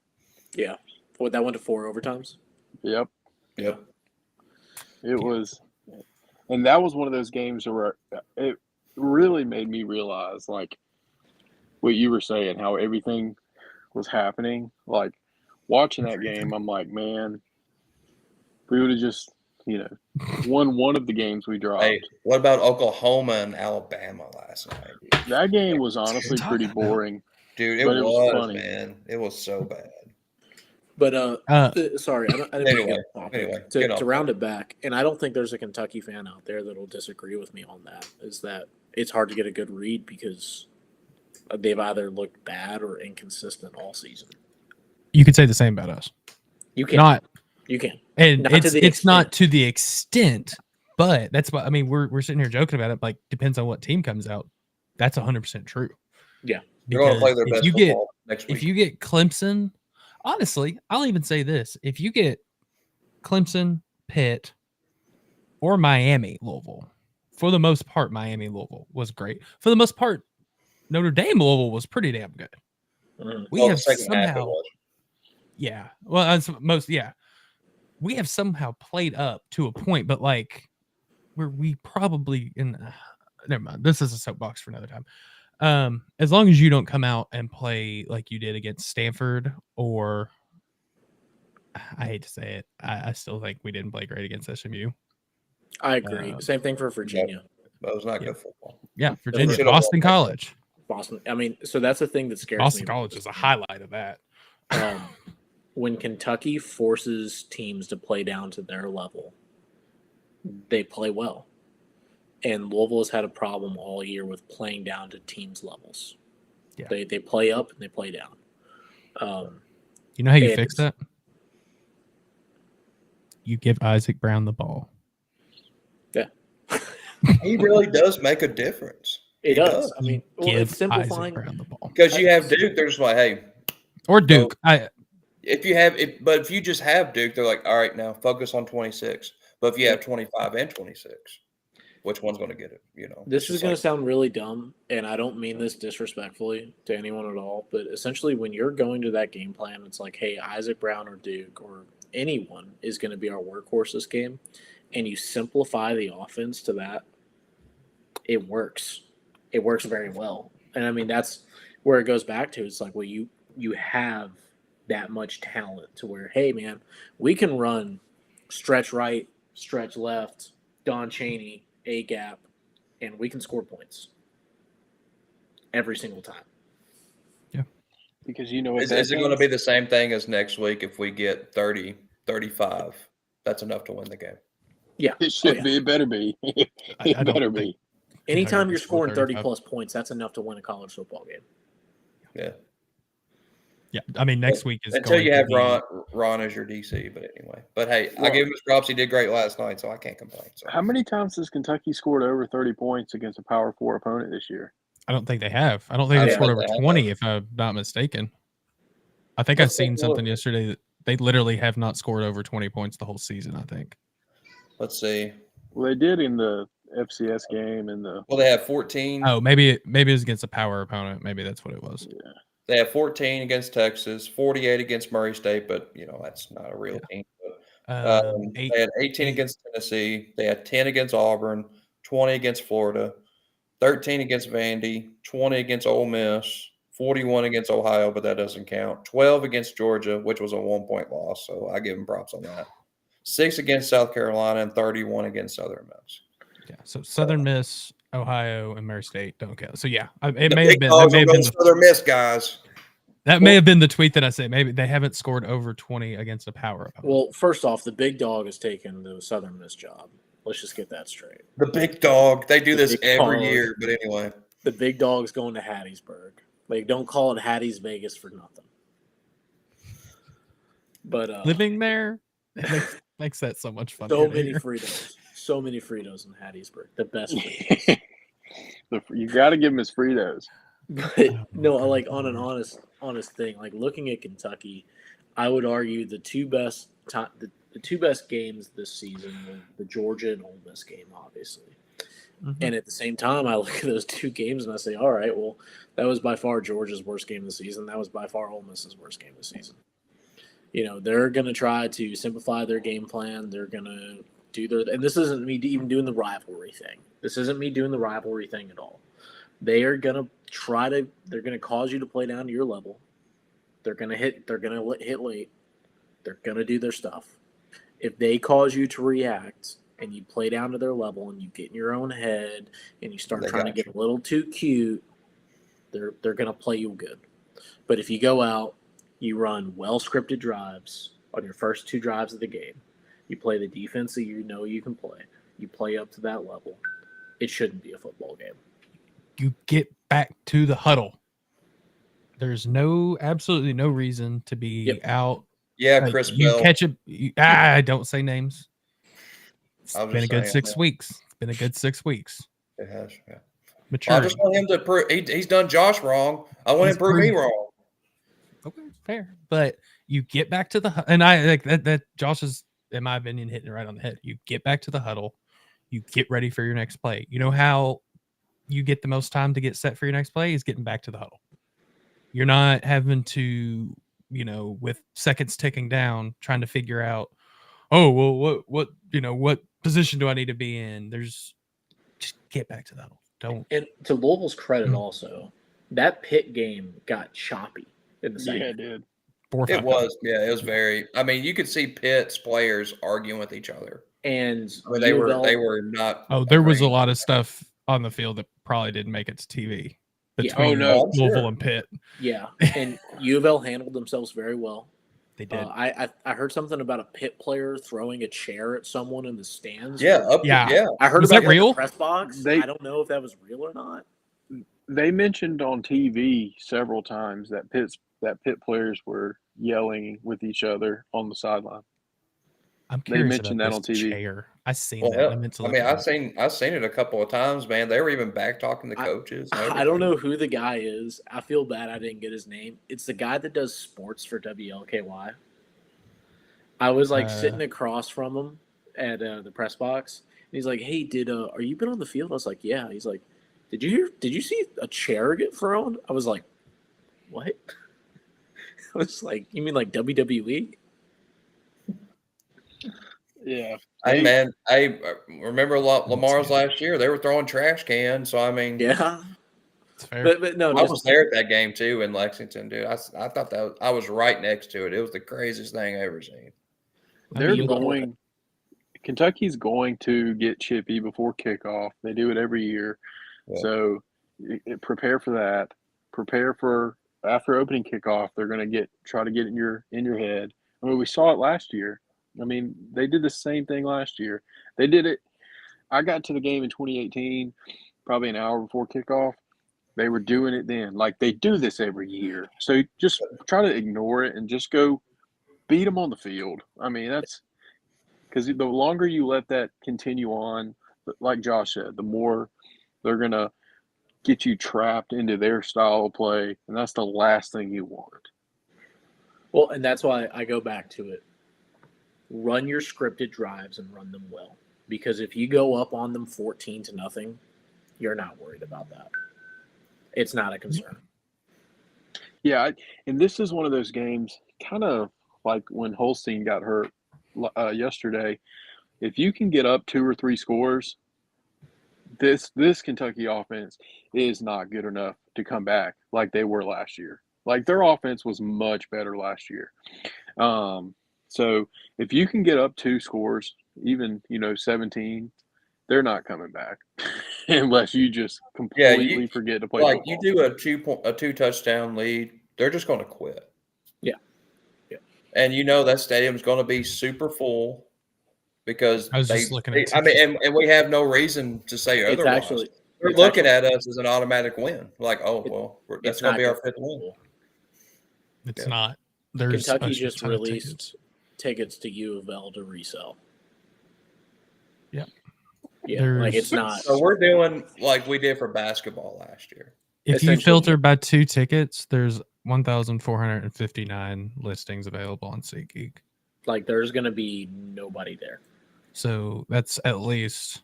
Speaker 4: Yeah, that went to 4 overtimes.
Speaker 3: Yep.
Speaker 2: It
Speaker 3: was, and that was one of those games where it really made me realize, like, what you were saying, how everything was happening. Like, watching that game, I'm like, man, we would have just, won one of the games we dropped.
Speaker 2: Hey, what about Oklahoma and Alabama last night?
Speaker 3: That game was honestly pretty boring.
Speaker 2: Dude, it was funny. Man. It was so bad.
Speaker 4: But sorry, I didn't
Speaker 2: anyway,
Speaker 4: to round it back, and I don't think there's a Kentucky fan out there that'll disagree with me on that. Is that it's hard to get a good read because they've either looked bad or inconsistent all season.
Speaker 1: You could say the same about us.
Speaker 4: You can.
Speaker 1: And it's not to the extent, but that's what I mean. We're sitting here joking about it. Like, depends on what team comes out. That's 100% true.
Speaker 4: Yeah,
Speaker 2: they're going to play their best football next week.
Speaker 1: If you get Clemson, honestly, I'll even say this: if you get Clemson, Pitt, or Miami, Louisville, for the most part, Miami, Louisville was great. For the most part, Notre Dame, Louisville was pretty damn good. We have somehow, yeah. Well, that's most, yeah. We have somehow played up to a point, but like where we probably never mind. This is a soapbox for another time. As long as you don't come out and play like you did against Stanford, or I hate to say it, I still think we didn't play great against SMU.
Speaker 4: I agree. Same thing for Virginia.
Speaker 2: That was not good football.
Speaker 1: Yeah, Virginia,
Speaker 2: should've
Speaker 1: Boston
Speaker 2: won that
Speaker 1: College.
Speaker 4: Boston. I mean, so that's the thing that scares
Speaker 1: Boston
Speaker 4: me.
Speaker 1: College is a highlight of that.
Speaker 4: When Kentucky forces teams to play down to their level, they play well. And Louisville has had a problem all year with playing down to teams' levels.
Speaker 1: Yeah.
Speaker 4: They play up and they play down.
Speaker 1: You know how you fix that? You give Isaac Brown the ball.
Speaker 4: Yeah.
Speaker 2: He really does make a difference.
Speaker 4: It does. I mean,
Speaker 1: give
Speaker 4: it's simplifying.
Speaker 1: Isaac Brown the ball.
Speaker 2: Because you have Duke, they're just like, hey.
Speaker 1: Or Duke.
Speaker 2: But if you just have Duke, they're like, all right, now focus on 26. But if you have 25 and 26, which one's going to get it?
Speaker 4: This is going to sound really dumb, and I don't mean this disrespectfully to anyone at all. But essentially, when you're going to that game plan, it's like, hey, Isaac Brown or Duke or anyone is going to be our workhorse this game, and you simplify the offense to that. It works. It works very well, and I mean that's where it goes back to. It's like, well, you have that much talent to where, hey, man, we can run stretch right, stretch left, Don Chaney, A gap, and we can score points every single time.
Speaker 1: Yeah.
Speaker 3: Because you know what
Speaker 2: Is it going to be the same thing as next week if we get 30, 35? That's enough to win the game.
Speaker 4: Yeah.
Speaker 3: It should be. It better be. It better be.
Speaker 4: Anytime you're scoring 30-plus points, that's enough to win a college football game.
Speaker 2: Yeah.
Speaker 1: Yeah, I mean, next week is
Speaker 2: until you have Ron as your DC. But anyway, hey, I gave him his props. He did great last night, so I can't complain. So.
Speaker 3: How many times has Kentucky scored over 30 points against a Power 4 opponent this year?
Speaker 1: I don't think they have. I don't think they scored over 20, if I'm not mistaken. I think I've seen something yesterday that they literally have not scored over 20 points the whole season, I think.
Speaker 2: Let's see.
Speaker 3: Well, they did in the FCS game and the.
Speaker 2: Well, they have 14.
Speaker 1: Oh, maybe it was against a power opponent. Maybe that's what it was.
Speaker 3: Yeah.
Speaker 2: They have 14 against Texas, 48 against Murray State, but that's not a real team. But, they had 18 against Tennessee. They had 10 against Auburn, 20 against Florida, 13 against Vandy, 20 against Ole Miss, 41 against Ohio, but that doesn't count. 12 against Georgia, which was a 1-point loss, so I give them props on that. 6 against South Carolina and 31 against Southern Miss.
Speaker 1: Yeah, so Southern Miss, Ohio, and Murray State don't count. So yeah, it may have been. That may have been
Speaker 2: Southern Miss guys.
Speaker 1: That may have been the tweet that I said. Maybe they haven't scored over 20 against a power opponent.
Speaker 4: Well, first off, the big dog has taken the Southern Miss job. Let's just get that straight.
Speaker 2: The big dog. They do this every year, but anyway.
Speaker 4: The big dog's going to Hattiesburg. Like, don't call it Hattie's Vegas for nothing. But
Speaker 1: living there makes that so much fun.
Speaker 4: So many Fritos. So many Fritos in Hattiesburg. The best Fritos.
Speaker 3: You got to give them his Fritos.
Speaker 4: But no, like on an honest thing, like looking at Kentucky, I would argue the two best games this season were the Georgia and Ole Miss game, obviously. Mm-hmm. And at the same time, I look at those two games and I say, all right, well, that was by far Georgia's worst game of the season. That was by far Ole Miss's worst game of the season. They're going to try to simplify their game plan. They're going to do and this isn't me even doing the rivalry thing. This isn't me doing the rivalry thing at all. They are going to they're going to cause you to play down to your level. They're going to hit late. They're going to do their stuff. If they cause you to react and you play down to their level and you get in your own head and you start trying to get a little too cute, they're going to play you good. But if you go out, you run well-scripted drives on your first 2 drives of the game, you play the defense that you know you can play, you play up to that level, it shouldn't be a football game. You
Speaker 1: get back to the huddle. There's absolutely no reason to be out.
Speaker 2: Yeah, Chris
Speaker 1: you
Speaker 2: Bell.
Speaker 1: Catch it. Don't say names. It's been a good 6 weeks. It's been a good 6 weeks.
Speaker 2: It has, yeah.
Speaker 1: Mature.
Speaker 2: I just want him to prove he's done Josh wrong. I want him to prove me wrong.
Speaker 1: Okay, fair. But you get back to the and I like that Josh is, in my opinion, hitting it right on the head. You get back to the huddle. You get ready for your next play. You know how you get the most time to get set for your next play is getting back to the huddle. You're not having to, with seconds ticking down, trying to figure out, oh, well, what position do I need to be in? Just get back to that. Don't.
Speaker 4: And to Louisville's credit, also, that Pitt game got choppy in the second.
Speaker 3: Yeah, it did.
Speaker 1: 4 or 5
Speaker 2: It was, yeah, it was very. I mean, you could see Pitt's players arguing with each other.
Speaker 4: And
Speaker 2: I mean, they were not.
Speaker 1: Oh, there was a
Speaker 2: agreeing.
Speaker 1: lot of stuff on the field that probably didn't make it to TV
Speaker 4: Yeah.
Speaker 1: between
Speaker 3: no,
Speaker 2: I'm
Speaker 1: Louisville
Speaker 2: sure.
Speaker 1: and Pitt.
Speaker 4: Yeah, and U of L handled themselves very well.
Speaker 1: They did.
Speaker 4: I heard something about a Pitt player throwing a chair at someone in the stands.
Speaker 2: Yeah,
Speaker 1: Yeah.
Speaker 4: I heard
Speaker 1: Was
Speaker 4: about
Speaker 1: that
Speaker 4: it in the
Speaker 1: real?
Speaker 4: press box.
Speaker 3: They-
Speaker 4: I don't know if that was real or not.
Speaker 3: They mentioned on TV several times that Pitt players were yelling with each other on the sideline.
Speaker 1: I'm
Speaker 3: They
Speaker 1: curious
Speaker 3: mentioned
Speaker 1: about
Speaker 3: that
Speaker 1: this
Speaker 3: on TV.
Speaker 1: chair. I seen
Speaker 2: Well,
Speaker 1: that.
Speaker 2: hell,
Speaker 1: I meant to
Speaker 2: I
Speaker 1: look
Speaker 2: mean,
Speaker 1: it
Speaker 2: I've
Speaker 1: up.
Speaker 2: seen it a couple of times, man. They were even back talking to coaches. and
Speaker 4: I don't
Speaker 2: everything.
Speaker 4: know who the guy is. I feel bad I didn't get his name. It's the guy that does sports for WLKY. I was like sitting across from him at the press box, and he's like, "Hey, are you been on the field?" I was like, "Yeah." He's like, Did you see a chair get thrown?" I was like, "What?" I was like, "You mean like WWE?"
Speaker 3: Yeah.
Speaker 2: Hey, man, I remember Lamar's last year. They were throwing trash cans. So I mean,
Speaker 4: Yeah.
Speaker 1: It's fair.
Speaker 4: But no,
Speaker 2: I was there at that game too in Lexington, dude. I thought I was right next to it. It was the craziest thing I ever seen.
Speaker 3: Kentucky's going to get chippy before kickoff. They do it every year.
Speaker 2: Yeah.
Speaker 3: So prepare for that. Prepare for after opening kickoff, they're going to try to get in your head. I mean, we saw it last year. I mean, they did the same thing last year. They did it. I got to the game in 2018, probably an hour before kickoff. They were doing it then. Like, they do this every year. So just try to ignore it and just go beat them on the field. I mean, that's because the longer you let that continue on, like Josh said, the more they're going to get you trapped into their style of play, and that's the last thing you want.
Speaker 4: Well, and that's why I go back to it. Run your scripted drives and run them well. Because if you go up on them 14-0, you're not worried about that. It's not a concern.
Speaker 3: Yeah, and this is one of those games, kind of like when Holstein got hurt yesterday. If you can get up 2 or 3 scores, this Kentucky offense is not good enough to come back like they were last year. Like, their offense was much better last year. So if you can get up 2 scores, even 17, they're not coming back unless you just completely forget to play
Speaker 2: like
Speaker 3: football.
Speaker 2: You do a 2 touchdown lead, they're just going to quit.
Speaker 4: Yeah.
Speaker 2: And that stadium's going to be super full because
Speaker 1: I was just looking at.
Speaker 2: and we have no reason to say otherwise. They're looking at us as an automatic win. Like, that's going to be our 5th win.
Speaker 1: It's not. There's
Speaker 4: Kentucky just released tickets to U of L to resell.
Speaker 1: Yeah.
Speaker 4: Yeah, like it's not.
Speaker 2: So we're doing like we did for basketball last year.
Speaker 1: If you filter by 2 tickets, there's 1,459 listings available on SeatGeek.
Speaker 4: Like, there's going to be nobody there.
Speaker 1: So that's at least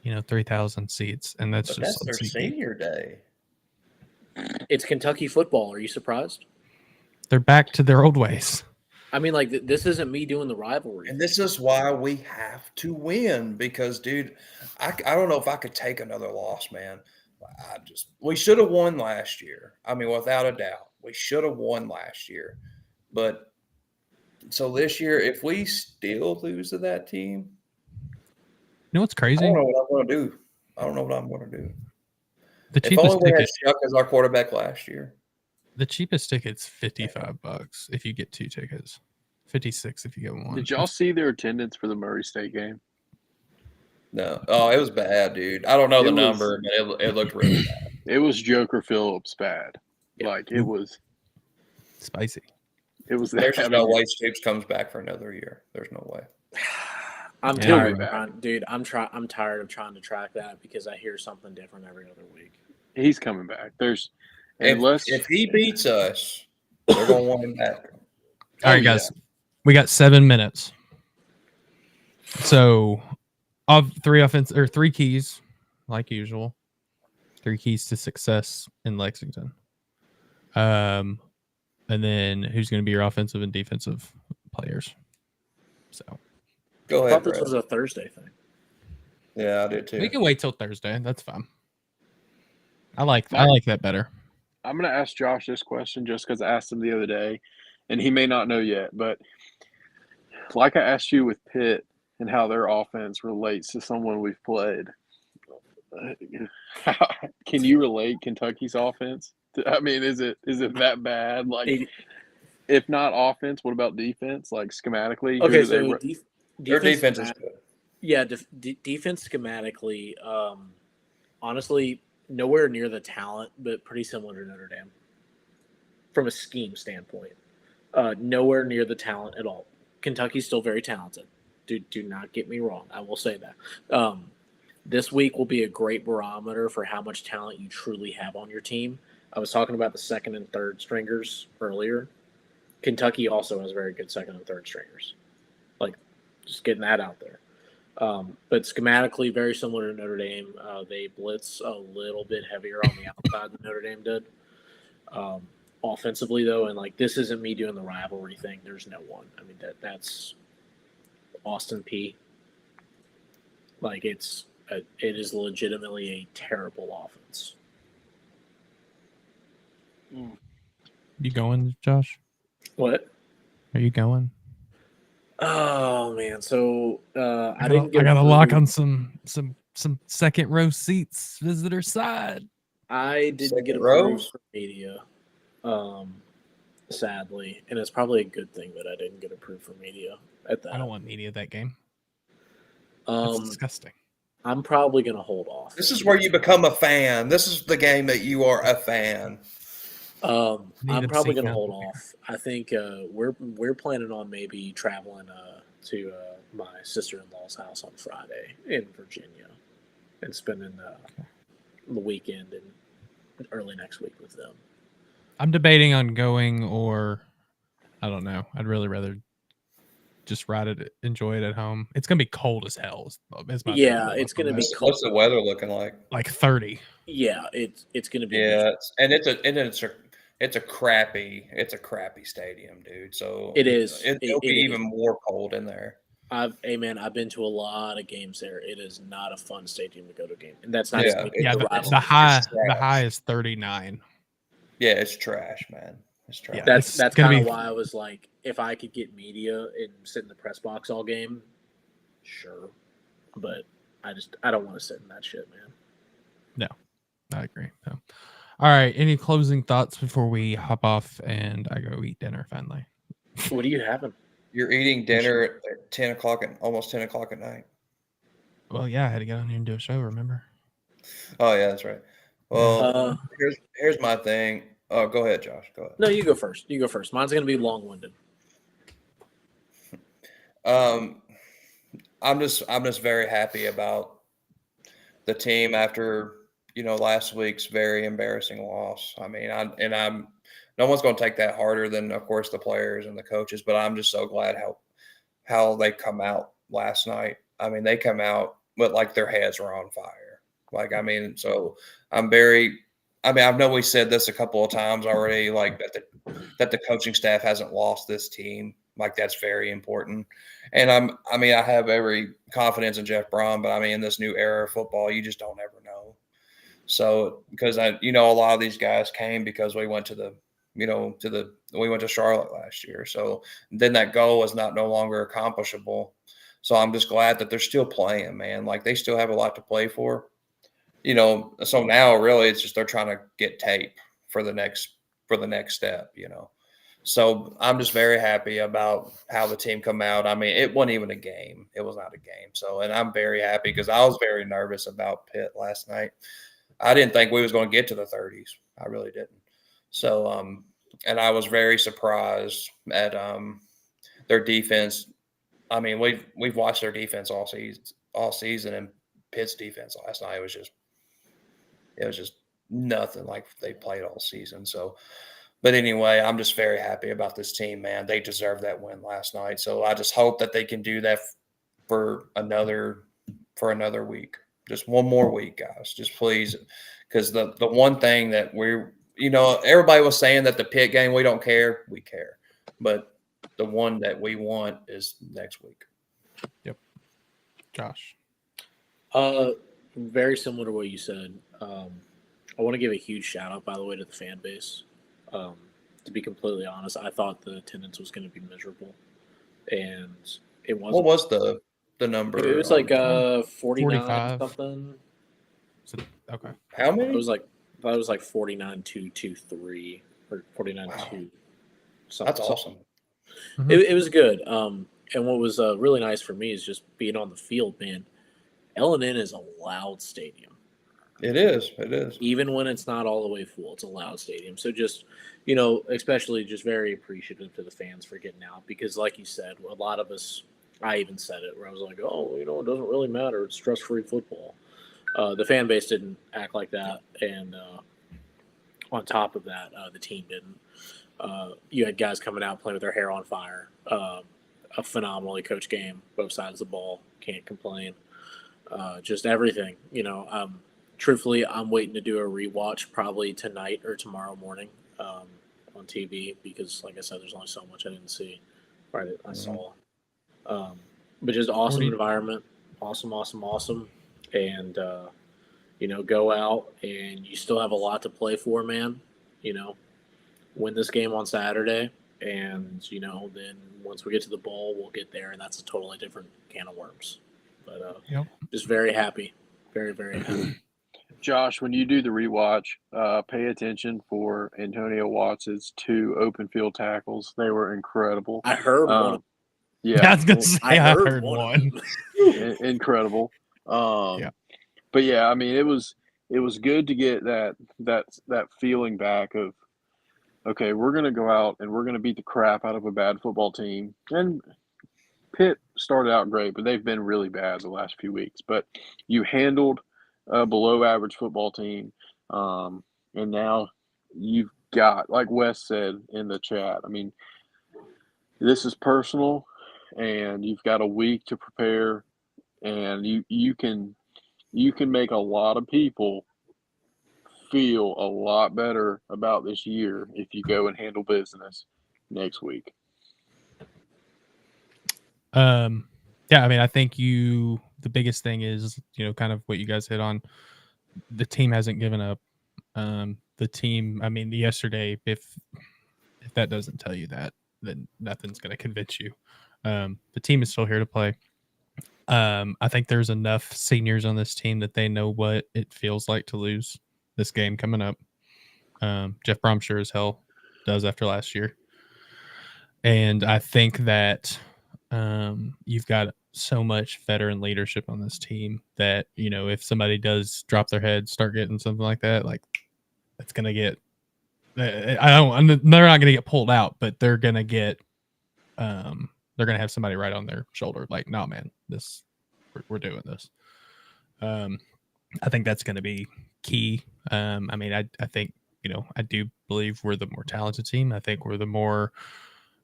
Speaker 1: 3,000 seats, and that's
Speaker 2: their senior day.
Speaker 4: It's Kentucky football. Are you surprised?
Speaker 1: They're back to their old ways.
Speaker 4: I mean, like, this isn't me doing the rivalry.
Speaker 2: And this is why we have to win because, dude, I don't know if I could take another loss, man. We should have won last year. I mean, without a doubt, we should have won last year. But so this year, if we still lose to that team,
Speaker 1: you know what's crazy?
Speaker 2: I don't know what I'm going to do.
Speaker 1: The
Speaker 2: if
Speaker 1: cheapest
Speaker 2: only we had
Speaker 1: ticket
Speaker 2: Shough as our quarterback last year.
Speaker 1: The cheapest ticket's $55 if you get 2 tickets. 56 if you get 1.
Speaker 3: Did y'all see their attendance for the Murray State game?
Speaker 2: No. Oh, it was bad, dude. I don't know the number, but it looked really bad.
Speaker 3: It was Joker Phillips bad.
Speaker 4: Yeah.
Speaker 3: Like, it was
Speaker 1: spicy.
Speaker 3: It was.
Speaker 2: There's no way Stoops comes back for another year. There's no way.
Speaker 4: I'm tired, dude. I'm tired of trying to track that because I hear something different every other week.
Speaker 3: He's coming back.
Speaker 2: If he beats us, they're going to want him back.
Speaker 1: All right, guys. We got 7 minutes. So, of 3 keys, like usual. 3 keys to success in Lexington. And then who's going to be your offensive and defensive players? So,
Speaker 2: Go
Speaker 4: I
Speaker 2: ahead,
Speaker 4: thought this
Speaker 2: Brad.
Speaker 4: was a Thursday thing.
Speaker 2: Yeah, I did too.
Speaker 1: We can wait till Thursday. That's fine. I like that better.
Speaker 3: I'm going to ask Josh this question just because I asked him the other day, and he may not know yet. But like I asked you with Pitt and how their offense relates to someone we've played, can you relate Kentucky's offense? I mean, is it that bad? Like, if not offense, what about defense? Like schematically, who
Speaker 4: Okay,
Speaker 3: do
Speaker 4: so
Speaker 2: Their defense is
Speaker 4: schemat-
Speaker 2: good.
Speaker 4: yeah, defense schematically, honestly, nowhere near the talent, but pretty similar to Notre Dame from a scheme standpoint. Nowhere near the talent at all. Kentucky's still very talented. Do not get me wrong. I will say that. This week will be a great barometer for how much talent you truly have on your team. I was talking about the second and third stringers earlier. Kentucky also has very good second and third stringers. Like, just getting that out there. But schematically, very similar to Notre Dame. They blitz a little bit heavier on the outside than Notre Dame did. Offensively, though, and like this isn't me doing the rivalry thing. There's no one. I mean, that's Austin P. Like it is legitimately a terrible offense.
Speaker 1: You going, Josh?
Speaker 4: What?
Speaker 1: Are you going?
Speaker 4: Oh man, so I
Speaker 1: got a lock on some second row seats, visitor side.
Speaker 4: I didn't
Speaker 2: Second
Speaker 4: get
Speaker 2: row?
Speaker 4: approved for media, sadly, and it's probably a good thing that I didn't get approved for media at that.
Speaker 1: I don't want media at that game. That's disgusting.
Speaker 4: I'm probably gonna hold off.
Speaker 2: This is where you become a fan. This is the game that you are a fan.
Speaker 4: I'm probably gonna hold off. I think we're planning on maybe traveling to my sister-in-law's house on Friday in Virginia and spending the weekend and early next week with them.
Speaker 1: I'm debating on going, or I don't know. I'd really rather just ride it, enjoy it at home. It's gonna be cold as hell.
Speaker 4: It's gonna be cold.
Speaker 2: What's the weather looking like?
Speaker 1: Like 30.
Speaker 4: Yeah, it's gonna be.
Speaker 2: Yeah, it's a crappy stadium, dude. So
Speaker 4: It is.
Speaker 2: It'll be even more cold in there.
Speaker 4: I've been to a lot of games there. It is not a fun stadium to go to a game, and that's not
Speaker 1: the high is 39.
Speaker 2: Yeah, it's trash, man. It's trash.
Speaker 4: Yeah, that's kind of why I was like, if I could get media and sit in the press box all game, sure. But I don't want to sit in that shit, man.
Speaker 1: No, I agree. So, all right. Any closing thoughts before we hop off and I go eat dinner finally?
Speaker 4: What are you having?
Speaker 2: You're eating dinner at 10 o'clock and almost 10 o'clock at night.
Speaker 1: Well, yeah, I had to get on here and do a show. Remember?
Speaker 2: Oh yeah, that's right. Well, here's my thing. Oh, go ahead, Josh. Go ahead.
Speaker 4: No, you go first. Mine's gonna be long-winded.
Speaker 2: I'm just very happy about the team after last week's very embarrassing loss. I mean, no one's going to take that harder than, of course, the players and the coaches. But I'm just so glad how they come out last night. I mean, they come out with like their heads were on fire. Like, I mean, so I know we said this a couple of times already, like that the coaching staff hasn't lost this team. Like, that's very important. And I have every confidence in Jeff Brom, but I mean, in this new era of football, you just don't ever know. So, because a lot of these guys came because we went to we went to Charlotte last year. So then that goal was no longer accomplishable. So I'm just glad that they're still playing, man. Like, they still have a lot to play for. So now really it's just they're trying to get tape for the next step, So I'm just very happy about how the team come out. I mean, it wasn't even a game. It was not a game. So, and I'm very happy because I was very nervous about Pitt last night. I didn't think we was going to get to the 30s. I really didn't. So, and I was very surprised at their defense. I mean, we've watched their defense all season, and Pitt's defense last night was just nothing like they played all season. So, but anyway, I'm just very happy about this team, man. They deserved that win last night. So I just hope that they can do that for another week. Just one more week, guys. Just please. Because the one thing that everybody was saying that the Pitt game, we don't care. We care. But the one that we want is next week.
Speaker 1: Josh.
Speaker 4: Very similar to what you said. I want to give a huge shout out, by the way, to the fan base. To be completely honest, I thought the attendance was going to be miserable, and it wasn't.
Speaker 2: What was the number?
Speaker 4: It was like 49
Speaker 1: 45.
Speaker 4: something.
Speaker 1: Okay.
Speaker 2: How many?
Speaker 4: It was like 49-223 or 49-2.
Speaker 2: That's awesome.
Speaker 4: It was good. And what was really nice for me is just being on the field, man. L&N is a loud stadium.
Speaker 2: It is. It is.
Speaker 4: Even when it's not all the way full, it's a loud stadium. So just, especially just very appreciative to the fans for getting out because, like you said, a lot of us, I even said it where I was like, oh, it doesn't really matter. It's stress-free football. The fan base didn't act like that. And on top of that, the team didn't. You had guys coming out playing with their hair on fire. A phenomenally coached game, both sides of the ball. Can't complain. Just everything. Truthfully, I'm waiting to do a rewatch probably tonight or tomorrow morning on TV because, like I said, there's only so much I didn't see. Right, I saw. But just awesome environment, awesome, and go out and you still have a lot to play for, man. Win this game on Saturday, and then once we get to the bowl, we'll get there, and that's a totally different can of worms. But just very happy, very, very happy.
Speaker 3: Josh, when you do the rewatch, pay attention for Antonio Watts' 2 open field tackles. They were incredible.
Speaker 4: I heard one.
Speaker 3: Yeah,
Speaker 1: I was gonna say I heard one.
Speaker 3: Incredible.
Speaker 1: Yeah.
Speaker 3: But yeah, I mean, it was good to get that feeling back of, okay, we're gonna go out and we're gonna beat the crap out of a bad football team. And Pitt started out great, but they've been really bad the last few weeks. But you handled a below-average football team, and now you've got, like Wes said in the chat, I mean, this is personal, and you've got a week to prepare, and you can make a lot of people feel a lot better about this year if you go and handle business next week.
Speaker 1: Yeah, I mean, I think the biggest thing is, kind of what you guys hit on. The team hasn't given up. The team, I mean, yesterday, if that doesn't tell you that, then nothing's going to convince you. The team is still here to play. I think there's enough seniors on this team that they know what it feels like to lose this game coming up. Jeff Brom sure as hell does after last year. And I think that you've got so much veteran leadership on this team that, if somebody does drop their head, start getting something like that, like it's going to get, they're not going to get pulled out, but they're going to get, they're going to have somebody right on their shoulder. Like, no, man, we're doing this. I think that's going to be key. I mean, I think, I do believe we're the more talented team. I think we're the more,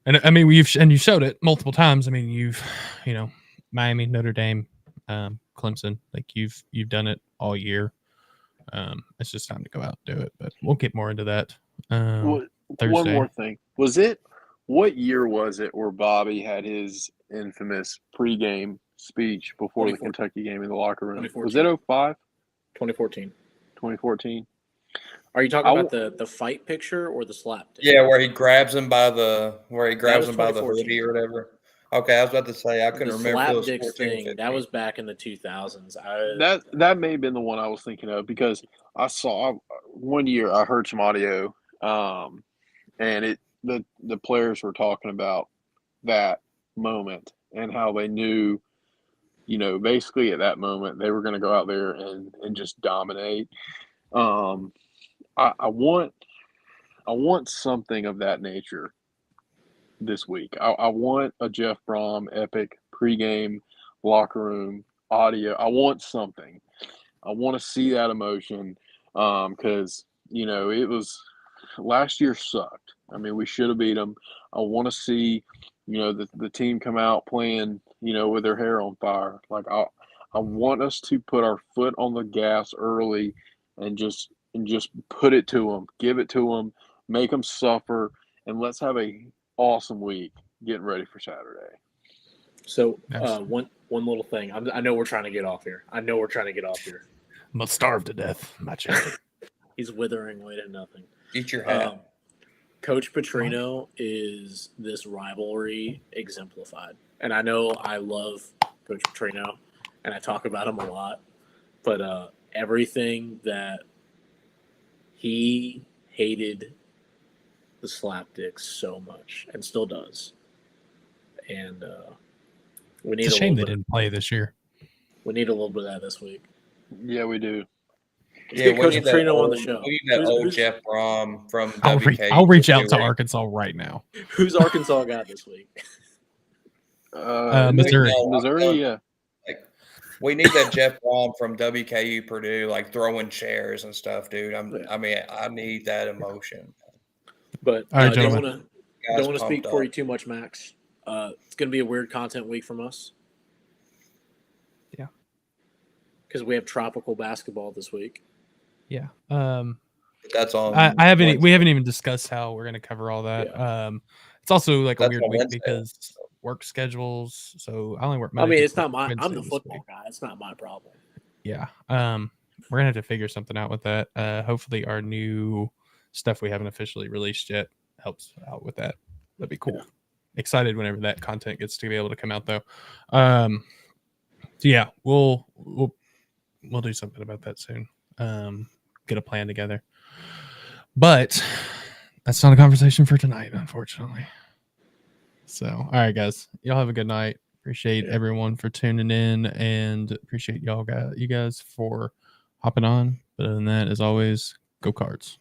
Speaker 1: and I mean, you showed it multiple times. I mean, Miami, Notre Dame, Clemson, like you've done it all year. It's just time to go out and do it, but we'll get more into that.
Speaker 3: One more thing. What year was it where Bobby had his infamous pregame speech before the Kentucky game in the locker room? Was it 05?
Speaker 4: 2014.
Speaker 3: 2014.
Speaker 4: Are you talking about the fight picture or the slap?
Speaker 2: Yeah, where he grabs him by the hoodie or whatever. Okay, I was about to say I couldn't remember if it was 14
Speaker 4: thing. That was back in the 2000s.
Speaker 3: That may have been the one I was thinking of because I saw one year I heard some audio, and the players were talking about that moment and how they knew, basically at that moment they were going to go out there and just dominate. I want something of that nature this week. I want a Jeff Brom epic pregame locker room audio. I want something. I want to see that emotion because, it was last year sucked. I mean, we should have beat them. I want to see, the team come out playing, with their hair on fire. Like I want us to put our foot on the gas early and just put it to them, give it to them, make them suffer, and let's have a awesome week getting ready for Saturday.
Speaker 4: So one little thing. I know we're trying to get off here.
Speaker 1: I'm gonna starve to death, my chicken.
Speaker 4: He's withering away to nothing.
Speaker 2: Eat your hat.
Speaker 4: Coach Petrino is this rivalry exemplified. And I know I love Coach Petrino, and I talk about him a lot. But everything that he hated the slapdicks so much, and still does. And we need
Speaker 1: It's a shame they didn't play this year.
Speaker 4: We need a little bit of that this week.
Speaker 3: Yeah, we do.
Speaker 2: Yeah,
Speaker 4: Coach Petrino on the show.
Speaker 2: We need that old Jeff Brom from WK.
Speaker 1: I'll reach out to Arkansas right now.
Speaker 4: Who's Arkansas got this week?
Speaker 1: Missouri.
Speaker 3: Missouri, yeah.
Speaker 2: Like, we need that Jeff Brom from WKU Purdue, like throwing chairs and stuff, dude. I need that emotion.
Speaker 4: But
Speaker 1: all right,
Speaker 4: don't
Speaker 1: gentlemen.
Speaker 4: want to speak for you too much, Max. It's going to be a weird content week from us.
Speaker 1: Yeah.
Speaker 4: Because we have tropical basketball this week.
Speaker 1: Yeah.
Speaker 2: That's all.
Speaker 1: We haven't even discussed how we're going to cover all that.
Speaker 4: Yeah.
Speaker 1: It's also like
Speaker 2: That's
Speaker 1: a weird
Speaker 2: on
Speaker 1: week
Speaker 2: Wednesday.
Speaker 1: because work schedules. So I only work.
Speaker 4: I mean, it's
Speaker 1: Tuesday,
Speaker 4: not I'm
Speaker 1: Wednesday
Speaker 4: the
Speaker 1: this
Speaker 4: football
Speaker 1: week.
Speaker 4: guy. It's not my problem.
Speaker 1: Yeah. We're gonna have to figure something out with that. Hopefully our new stuff we haven't officially released yet helps out with that. That'd be cool.
Speaker 4: Yeah.
Speaker 1: Excited whenever that content gets to be able to come out though. So yeah, we'll do something about that soon. Get a plan together. But that's not a conversation for tonight, unfortunately. So, all right, guys, y'all have a good night. Appreciate everyone for tuning in, and appreciate you guys for hopping on. But other than that, as always, go Cards.